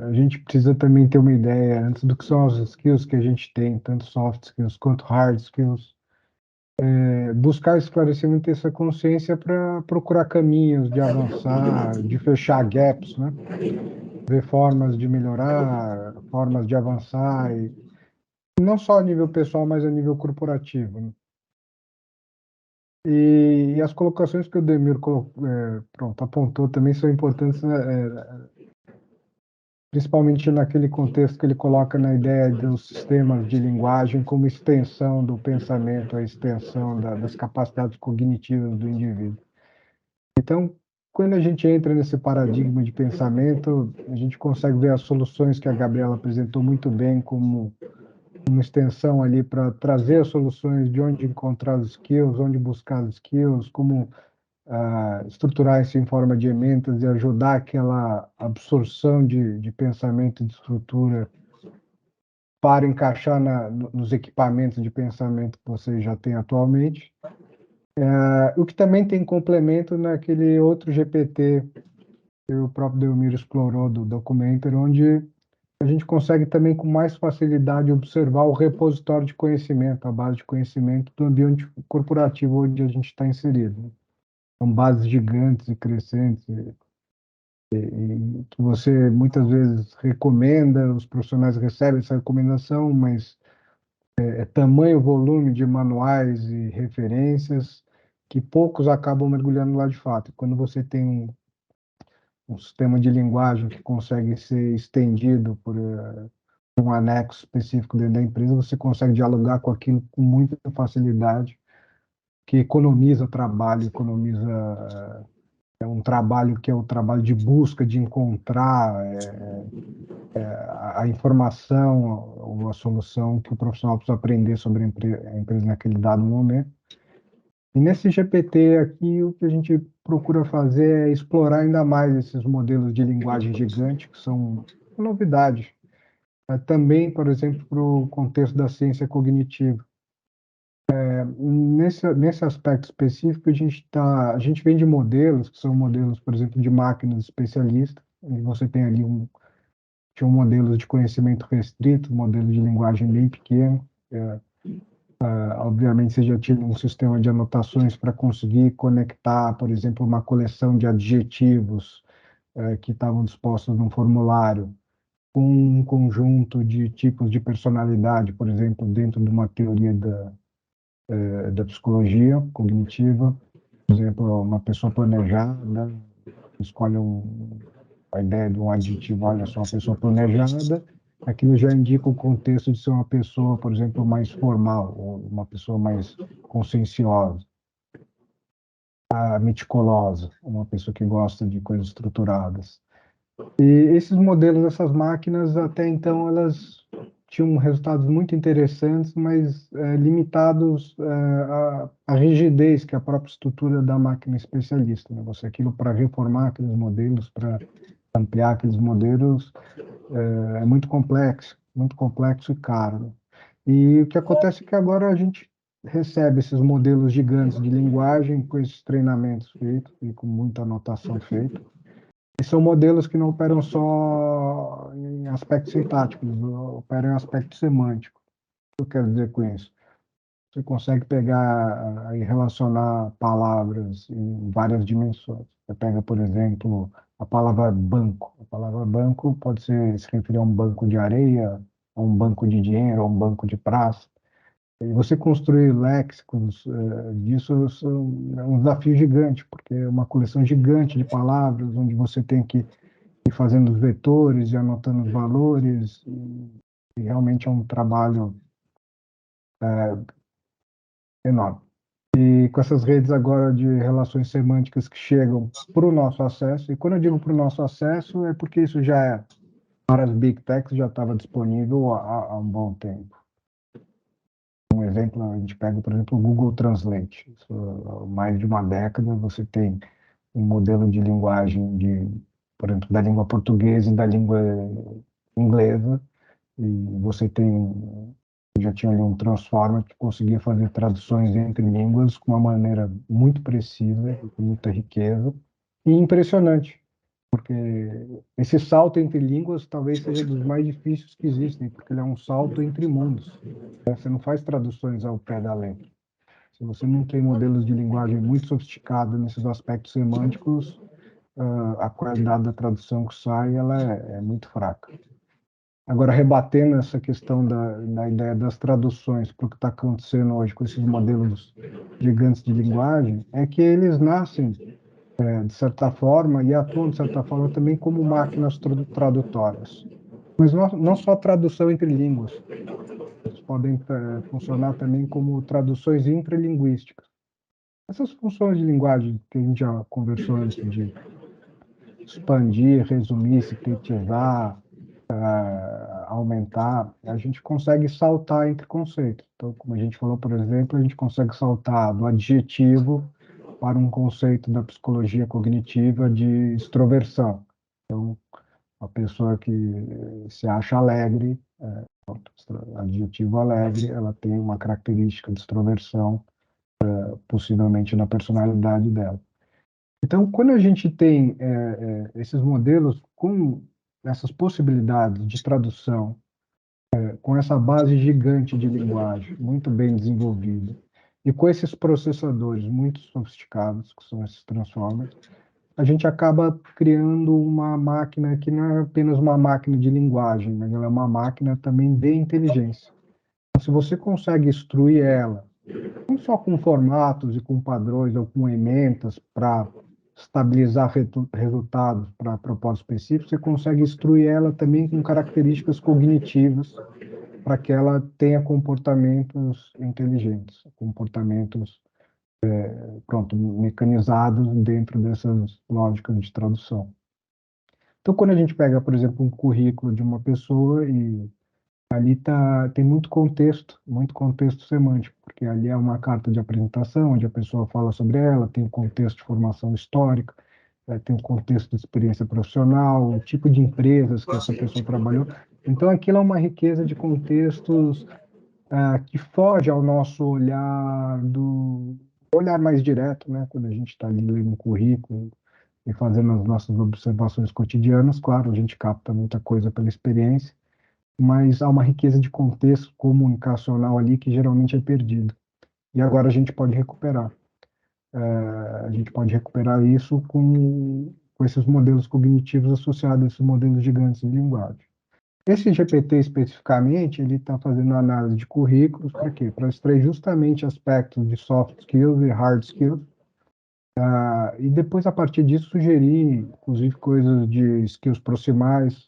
A gente precisa também ter uma ideia, antes do que são as skills que a gente tem, tanto soft skills quanto hard skills, buscar esclarecimento e essa consciência para procurar caminhos de avançar, de fechar gaps, né? Ver formas de melhorar, formas de avançar, e não só a nível pessoal, mas a nível corporativo, né? E as colocações que o Demir apontou também são importantes, né, principalmente naquele contexto que ele coloca na ideia dos sistemas de linguagem como extensão do pensamento, a extensão das capacidades cognitivas do indivíduo. Então, quando a gente entra nesse paradigma de pensamento, a gente consegue ver as soluções que a Gabriela apresentou muito bem como uma extensão ali para trazer as soluções de onde encontrar os skills, onde buscar os skills, como estruturar isso em forma de emendas e ajudar aquela absorção de pensamento e de estrutura para encaixar nos equipamentos de pensamento que vocês já têm atualmente. O que também tem complemento naquele outro GPT que o próprio Delmiro explorou do Documenter, onde a gente consegue também com mais facilidade observar o repositório de conhecimento, a base de conhecimento do ambiente corporativo onde a gente está inserido, né? São bases gigantes e crescentes, que você muitas vezes recomenda, os profissionais recebem essa recomendação, mas é tamanho volume de manuais e referências que poucos acabam mergulhando lá de fato. Quando você tem um sistema de linguagem que consegue ser estendido por um anexo específico dentro da empresa, você consegue dialogar com aquilo com muita facilidade, que economiza trabalho, economiza um trabalho que é o trabalho de busca, de encontrar a informação ou a solução que o profissional precisa aprender sobre a empresa naquele dado momento. E nesse GPT aqui, o que a gente procura fazer é explorar ainda mais esses modelos de linguagem gigante, que são uma novidade. Também, por exemplo, para o contexto da ciência cognitiva. Nesse aspecto específico, a gente vem de modelos, que são modelos, por exemplo, de máquinas especialistas, e você tem ali tinha um modelo de conhecimento restrito, um modelo de linguagem bem pequeno. Obviamente, você já tinha um sistema de anotações para conseguir conectar, por exemplo, uma coleção de adjetivos que estavam dispostos num formulário com um conjunto de tipos de personalidade, por exemplo, dentro de uma teoria da psicologia cognitiva. Por exemplo, uma pessoa planejada, escolhe a ideia de um adjetivo, olha só, uma pessoa planejada, aquilo já indica o contexto de ser uma pessoa, por exemplo, mais formal, ou uma pessoa mais conscienciosa, meticulosa, uma pessoa que gosta de coisas estruturadas. E esses modelos dessas máquinas, até então, elas tinham resultados muito interessantes, mas limitados à rigidez que é a própria estrutura da máquina especialista, né? Aquilo para reformar aqueles modelos, para ampliar aqueles modelos, é muito complexo e caro, né? E o que acontece é que agora a gente recebe esses modelos gigantes de linguagem com esses treinamentos feitos e com muita anotação feita. E são modelos que não operam só em aspectos sintáticos, operam em aspecto semântico. O que eu quero dizer com isso? Você consegue pegar e relacionar palavras em várias dimensões. Você pega, por exemplo, a palavra banco. A palavra banco pode se referir a um banco de areia, a um banco de dinheiro, a um banco de praça. E você construir léxicos disso é um desafio gigante, porque é uma coleção gigante de palavras, onde você tem que ir fazendo os vetores e anotando os valores. E realmente é um trabalho enorme. E com essas redes agora de relações semânticas que chegam para o nosso acesso, e quando eu digo para o nosso acesso, é porque isso já é, para as Big Techs, já estava disponível há um bom tempo. Um exemplo, a gente pega, por exemplo, o Google Translate. Isso, há mais de uma década, você tem um modelo de linguagem, por exemplo, da língua portuguesa e da língua inglesa, e você já tinha ali um transformer que conseguia fazer traduções entre línguas com uma maneira muito precisa, com muita riqueza, e impressionante, porque esse salto entre línguas talvez seja dos mais difíceis que existem, porque ele é um salto entre mundos. Você não faz traduções ao pé da letra. Se você não tem modelos de linguagem muito sofisticados nesses aspectos semânticos, a qualidade da tradução que sai ela é muito fraca. Agora, rebatendo essa questão da ideia das traduções para o que está acontecendo hoje com esses modelos gigantes de linguagem, é que eles nascem, de certa forma, e atuam, de certa forma, também como máquinas tradutórias. Mas não só tradução entre línguas, eles podem funcionar também como traduções intralinguísticas. Essas funções de linguagem que a gente já conversou antes, de expandir, resumir, sintetizar, aumentar, a gente consegue saltar entre conceitos. Então, como a gente falou, por exemplo, a gente consegue saltar do adjetivo para um conceito da psicologia cognitiva de extroversão. Então, a pessoa que se acha alegre, adjetivo alegre, ela tem uma característica de extroversão, possivelmente na personalidade dela. Então, quando a gente tem esses modelos com essas possibilidades de tradução, com essa base gigante de linguagem, muito bem desenvolvida, e com esses processadores muito sofisticados, que são esses transformers, a gente acaba criando uma máquina que não é apenas uma máquina de linguagem, mas ela é uma máquina também de inteligência. Então, se você consegue instruir ela, não só com formatos e com padrões ou com ementas para estabilizar resultados para propósitos específicos, você consegue instruir ela também com características cognitivas para que ela tenha comportamentos inteligentes, comportamentos pronto, mecanizados dentro dessas lógicas de tradução. Então, quando a gente pega, por exemplo, um currículo de uma pessoa e ali tem muito contexto semântico, porque ali é uma carta de apresentação, onde a pessoa fala sobre ela, tem um contexto de formação histórica, tem um contexto de experiência profissional, o tipo de empresas que essa pessoa trabalhou. Então, aquilo é uma riqueza de contextos que foge ao nosso olhar mais direto, né? Quando a gente está ali lendo um currículo e fazendo as nossas observações cotidianas, claro, a gente capta muita coisa pela experiência, mas há uma riqueza de contexto comunicacional ali que geralmente é perdido. E agora a gente pode recuperar. A gente pode recuperar isso com esses modelos cognitivos associados a esses modelos gigantes de linguagem. Esse GPT especificamente, ele está fazendo análise de currículos para quê? Para extrair justamente aspectos de soft skills e hard skills, e depois, a partir disso, sugerir, inclusive, coisas de skills proximais,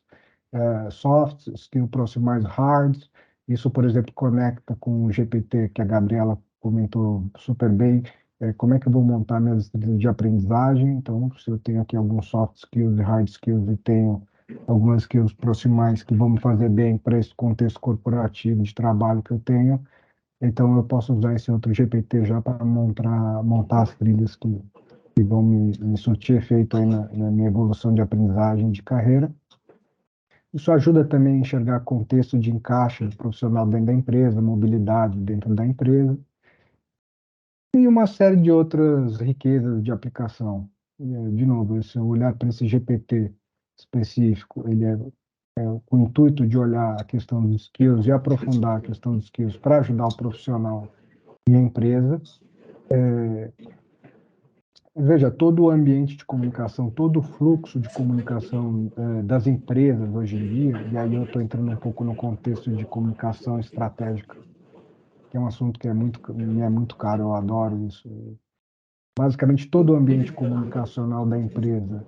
soft, skills proximais hard. Isso, por exemplo, conecta com o GPT, que a Gabriela comentou super bem. Como é que eu vou montar minhas estratégias de aprendizagem? Então, se eu tenho aqui alguns soft skills e hard skills e tenho algumas skills proximais que vão me fazer bem para esse contexto corporativo de trabalho que eu tenho, então eu posso usar esse outro GPT já para montar as trilhas que vão me surtir efeito aí na minha evolução de aprendizagem de carreira. Isso ajuda também a enxergar contexto de encaixe profissional dentro da empresa, mobilidade dentro da empresa, e uma série de outras riquezas de aplicação. De novo, esse olhar para esse GPT específico, ele é com o intuito de olhar a questão dos skills e aprofundar a questão dos skills para ajudar o profissional e a empresa. Veja, todo o ambiente de comunicação, todo o fluxo de comunicação das empresas hoje em dia, e aí eu estou entrando um pouco no contexto de comunicação estratégica, que é um assunto que me é muito caro, eu adoro isso. Basicamente, todo o ambiente comunicacional da empresa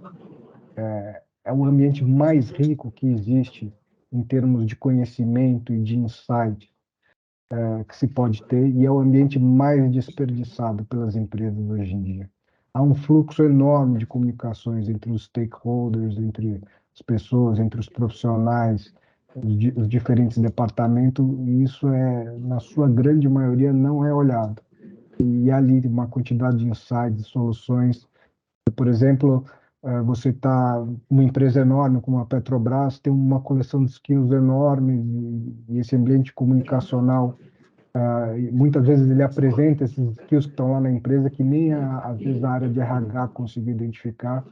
é o ambiente mais rico que existe em termos de conhecimento e de insight que se pode ter, e é o ambiente mais desperdiçado pelas empresas hoje em dia. Há um fluxo enorme de comunicações entre os stakeholders, entre as pessoas, entre os profissionais, os diferentes departamentos, e isso na sua grande maioria, não é olhado. E há ali uma quantidade de insights, soluções. Por exemplo, você está uma empresa enorme como a Petrobras, tem uma coleção de skills enorme, e esse ambiente comunicacional muitas vezes ele apresenta esses skills que estão lá na empresa que nem às vezes a área de RH conseguiu identificar,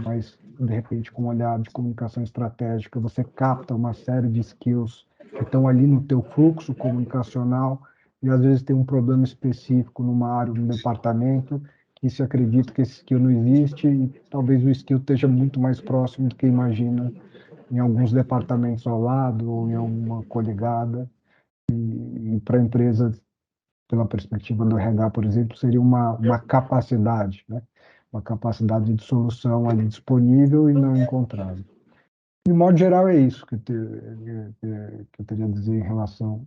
mas de repente com um olhar de comunicação estratégica você capta uma série de skills que estão ali no teu fluxo comunicacional e às vezes tem um problema específico numa área, num departamento que se acredita que esse skill não existe e talvez o skill esteja muito mais próximo do que imagina em alguns departamentos ao lado ou em alguma coligada. E para a empresa, pela perspectiva do RH, por exemplo, seria uma capacidade, né? Uma capacidade de solução ali disponível e não encontrada. De modo geral, é isso que eu teria a dizer em relação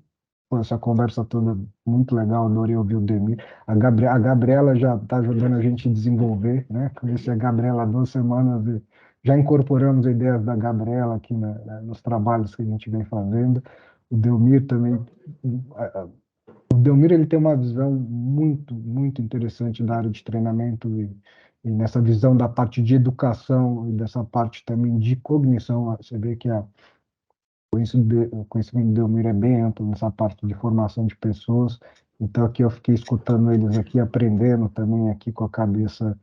a essa conversa toda muito legal. Adorei ouvir o Demir. A Gabriela já está ajudando a gente a desenvolver, né? Conheci a Gabriela há 2 semanas e já incorporamos ideias da Gabriela aqui nos trabalhos que a gente vem fazendo. O Delmir também. O Delmir ele tem uma visão muito, muito interessante da área de treinamento e nessa visão da parte de educação e dessa parte também de cognição. Você vê que o conhecimento do Delmir é bem amplo nessa parte de formação de pessoas. Então aqui eu fiquei escutando eles aqui, aprendendo também aqui com a cabeça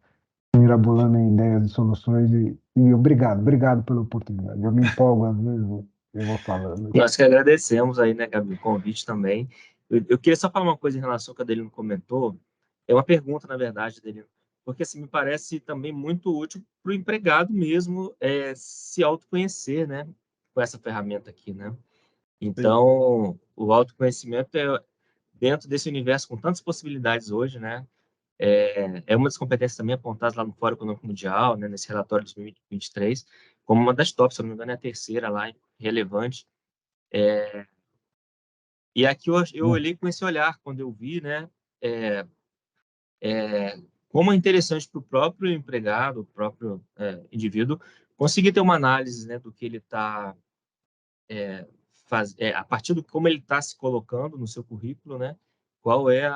mirabolando em ideias e soluções e obrigado pela oportunidade. Eu me empolgo, às vezes eu vou falando. Nós que agradecemos aí, né, Gabi, o convite também. Eu queria só falar uma coisa em relação ao que a Adelino comentou. É uma pergunta, na verdade, Adelino, porque assim, me parece também muito útil para o empregado mesmo se autoconhecer, né, com essa ferramenta aqui, né? Então, o autoconhecimento dentro desse universo com tantas possibilidades hoje, né? É uma das competências também apontadas lá no Fórum Econômico Mundial, né, nesse relatório de 2023, como uma das tops, se eu não me engano, é a terceira lá, relevante. E aqui eu olhei com esse olhar, quando eu vi, né, é, como é interessante para o próprio empregado, o próprio indivíduo, conseguir ter uma análise, né, do que ele está a partir do como ele está se colocando no seu currículo, né, qual é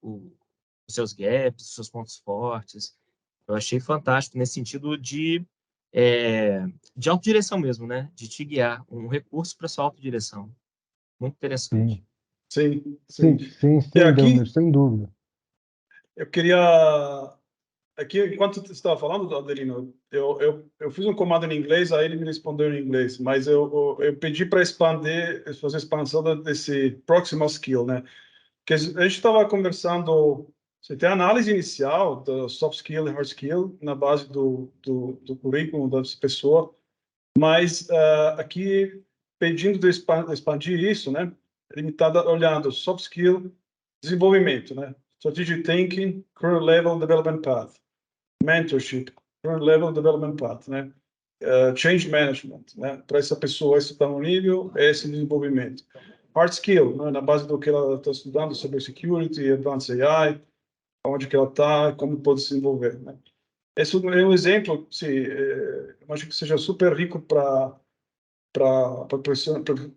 os seus gaps, os seus pontos fortes. Eu achei fantástico nesse sentido de autodireção mesmo, né, de te guiar, um recurso para sua autodireção. Muito interessante. Sim. Sim, E Delmir, aqui, sem dúvida. eu queria... Aqui, enquanto você estava falando, Adelino, eu fiz um comando em inglês, aí ele me respondeu em inglês, mas eu pedi para fazer expansão desse proximal skill, né? Porque a gente estava conversando, você tem a análise inicial do soft skill e hard skill na base do currículo da pessoa, mas aqui pedindo de expandir isso, né? Ele está olhando soft skill, desenvolvimento, né? Strategic thinking, current level development path, mentorship, current level development path, né? Change management, né? Para essa pessoa, esse está no nível, esse desenvolvimento. Hard skill, né? Na base do que ela está estudando, cybersecurity, advanced AI, onde que ela está, como pode se desenvolver, né? Esse é um exemplo, sim, eu acho que seja super rico para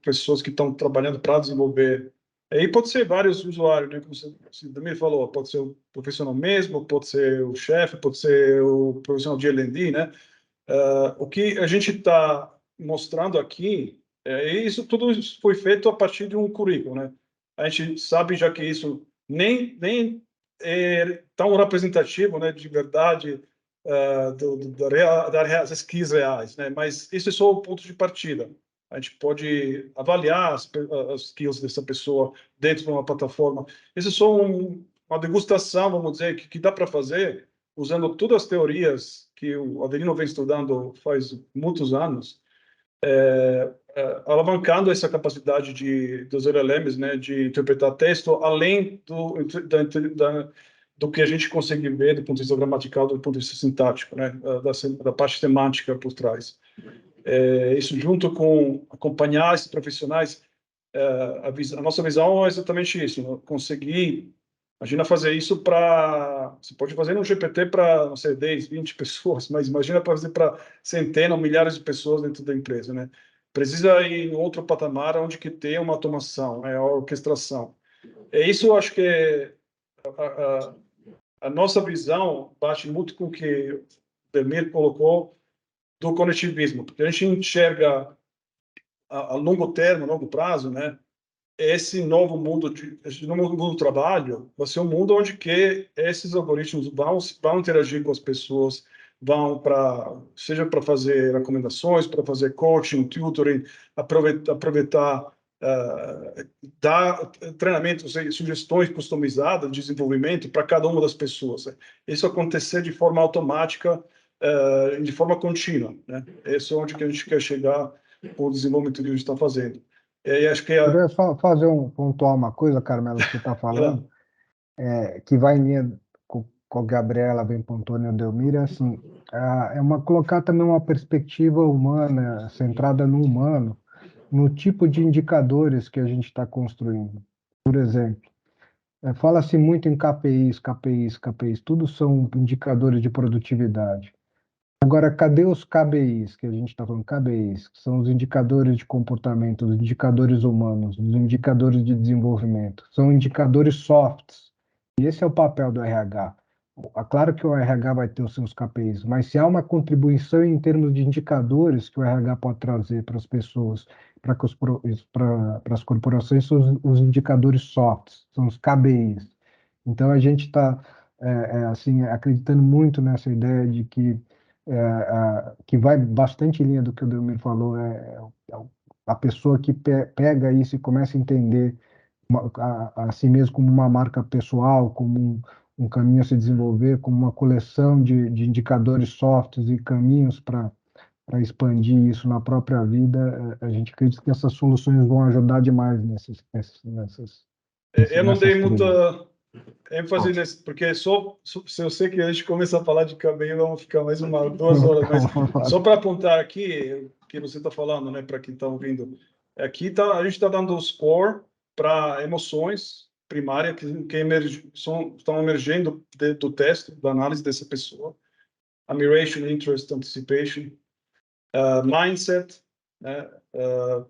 pessoas que estão trabalhando para desenvolver. Aí pode ser vários usuários, né? Como você também falou, pode ser o profissional mesmo, pode ser o chefe, pode ser o profissional de L&D, né? O que a gente está mostrando aqui, isso tudo foi feito a partir de um currículo, né? A gente sabe já que isso nem é tão representativo, né, de verdade, das skills reais, né? Mas isso é só o ponto de partida. A gente pode avaliar as skills dessa pessoa dentro de uma plataforma. Isso é só uma degustação, vamos dizer, que dá para fazer usando todas as teorias que o Adelino vem estudando faz muitos anos, alavancando essa capacidade dos LLMs, né, de interpretar texto, além do que a gente consegue ver do ponto de vista gramatical, do ponto de vista sintático, né, da parte semântica por trás. Isso junto com acompanhar esses profissionais, a nossa visão é exatamente isso, né, conseguir. Imagina fazer isso para... Você pode fazer no GPT para, não sei, 10, 20 pessoas, mas imagina fazer para centenas ou milhares de pessoas dentro da empresa, né? Precisa ir em outro patamar onde que tem uma automação, a orquestração. Isso eu acho que a nossa visão bate muito com o que o Demir colocou do conectivismo, porque a gente enxerga a longo termo, a longo prazo, né? Esse novo mundo do trabalho vai ser um mundo onde que esses algoritmos vão interagir com as pessoas, seja para fazer recomendações, para fazer coaching, tutoring, aproveitar dar treinamentos e sugestões customizadas de desenvolvimento para cada uma das pessoas, né? Isso acontecer de forma automática, de forma contínua, né? Esse é onde que a gente quer chegar com o desenvolvimento que a gente está fazendo. E acho que Queria pontuar uma coisa, Carmelo, que você está falando, que vai em linha com a Gabriela bem pontuando e o Delmir, assim, colocar também uma perspectiva humana, centrada no humano, no tipo de indicadores que a gente está construindo. Por exemplo, fala-se muito em KPIs, tudo são indicadores de produtividade. Agora, cadê os KBIs, que a gente está falando? KBIs, que são os indicadores de comportamento, os indicadores humanos, os indicadores de desenvolvimento. São indicadores softs. E esse é o papel do RH. Claro que o RH vai ter os seus KPIs, mas se há uma contribuição em termos de indicadores que o RH pode trazer para as pessoas, para as corporações, são os indicadores softs, são os KBIs. Então, a gente está assim, acreditando muito nessa ideia de que vai bastante em linha do que o Delmir falou, a pessoa que pega isso e começa a entender a si mesmo como uma marca pessoal, como um caminho a se desenvolver, como uma coleção de indicadores softs e caminhos para expandir isso na própria vida. A gente acredita que essas soluções vão ajudar demais Eu não dei nessas muita trilhas. ênfase nesse, porque se eu sei que a gente começa a falar de cabelo, vamos ficar mais 2 horas, mas só para apontar aqui o que você está falando, né, para quem está ouvindo, aqui a gente está dando o score para emoções primárias que estão emergendo do teste, da análise dessa pessoa, admiration, interest, anticipation, mindset, né,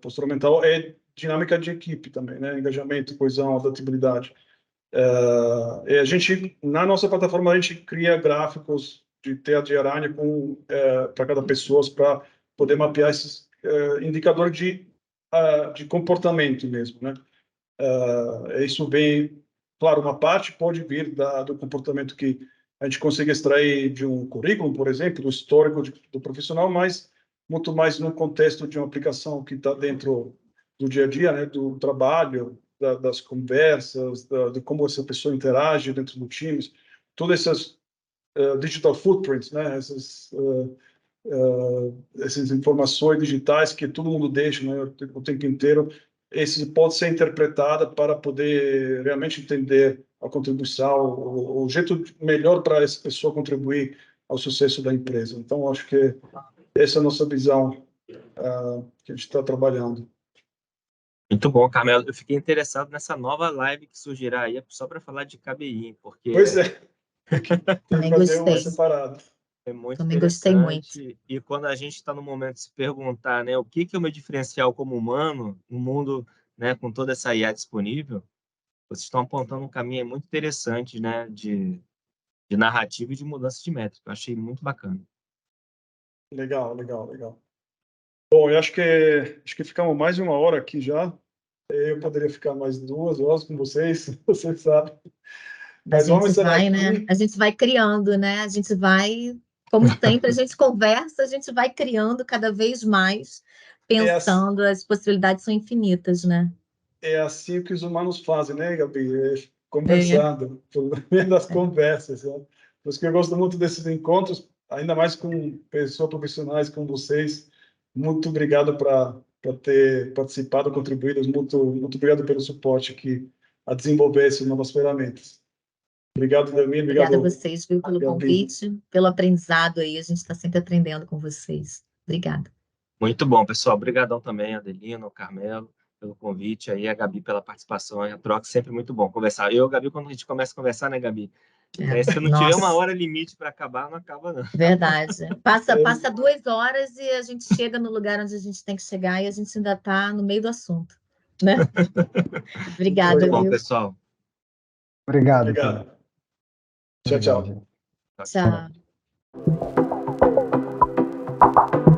postura mental e dinâmica de equipe também, né, engajamento, coesão, adaptabilidade. A gente, na nossa plataforma, a gente cria gráficos de teia de aranha para cada pessoa, para poder mapear esses indicadores de comportamento mesmo, né? Isso vem, claro, uma parte pode vir do comportamento que a gente consegue extrair de um currículo, por exemplo, do histórico do profissional, mas muito mais no contexto de uma aplicação que está dentro do dia a dia, né, do trabalho, das conversas, de como essa pessoa interage dentro do time, todas essas digital footprints, né, essas informações digitais que todo mundo deixa, né, o tempo inteiro, esse pode ser interpretada para poder realmente entender a contribuição, o jeito melhor para essa pessoa contribuir ao sucesso da empresa. Então, acho que essa é a nossa visão que a gente está trabalhando. Muito bom, Carmelo. Eu fiquei interessado nessa nova live que surgirá aí, só para falar de KBI, porque Pois é, tem que Também fazer uma gostei. separada. é muito Também gostei muito. interessante. E quando a gente está no momento de se perguntar, né, o que é o meu diferencial como humano no mundo, né, com toda essa IA disponível, vocês estão apontando um caminho muito interessante, né, de narrativa e de mudança de métrica. Eu achei muito bacana. Legal, legal, legal. Bom, eu acho que ficamos mais de 1 hora aqui já. Eu poderia ficar mais 2 horas com vocês, você sabe. Mas vamos encerrar vai, aqui. né? A gente vai criando, né? A gente vai, como sempre, a gente conversa, a gente vai criando cada vez mais, pensando, as possibilidades são infinitas, né? É assim que os humanos fazem, né, Gabi? É. Conversando, por meio das conversas. Né? Por isso que eu gosto muito desses encontros, ainda mais com pessoas profissionais como vocês. Muito obrigado por ter participado, contribuído. Muito obrigado pelo suporte aqui a desenvolver essas novas ferramentas. Obrigado, Delmir. Obrigada a Obrigado, vocês, viu, pelo Gabi. convite, pelo aprendizado aí. A gente está sempre aprendendo com vocês. Obrigada. Muito bom, pessoal. Obrigadão também, Adelino, Carmelo, pelo convite aí, a Gabi pela participação, a troca sempre muito bom conversar. Eu e a Gabi, quando a gente começa a conversar, né, Gabi? Se não tiver 1 hora limite para acabar, não acaba, não. Verdade. Passa 2 horas e a gente chega no lugar onde a gente tem que chegar e a gente ainda está no meio do assunto, né? Obrigada, Muito bom, viu? pessoal. Obrigado. Obrigado. Tchau, Obrigado, tchau. gente. Tchau.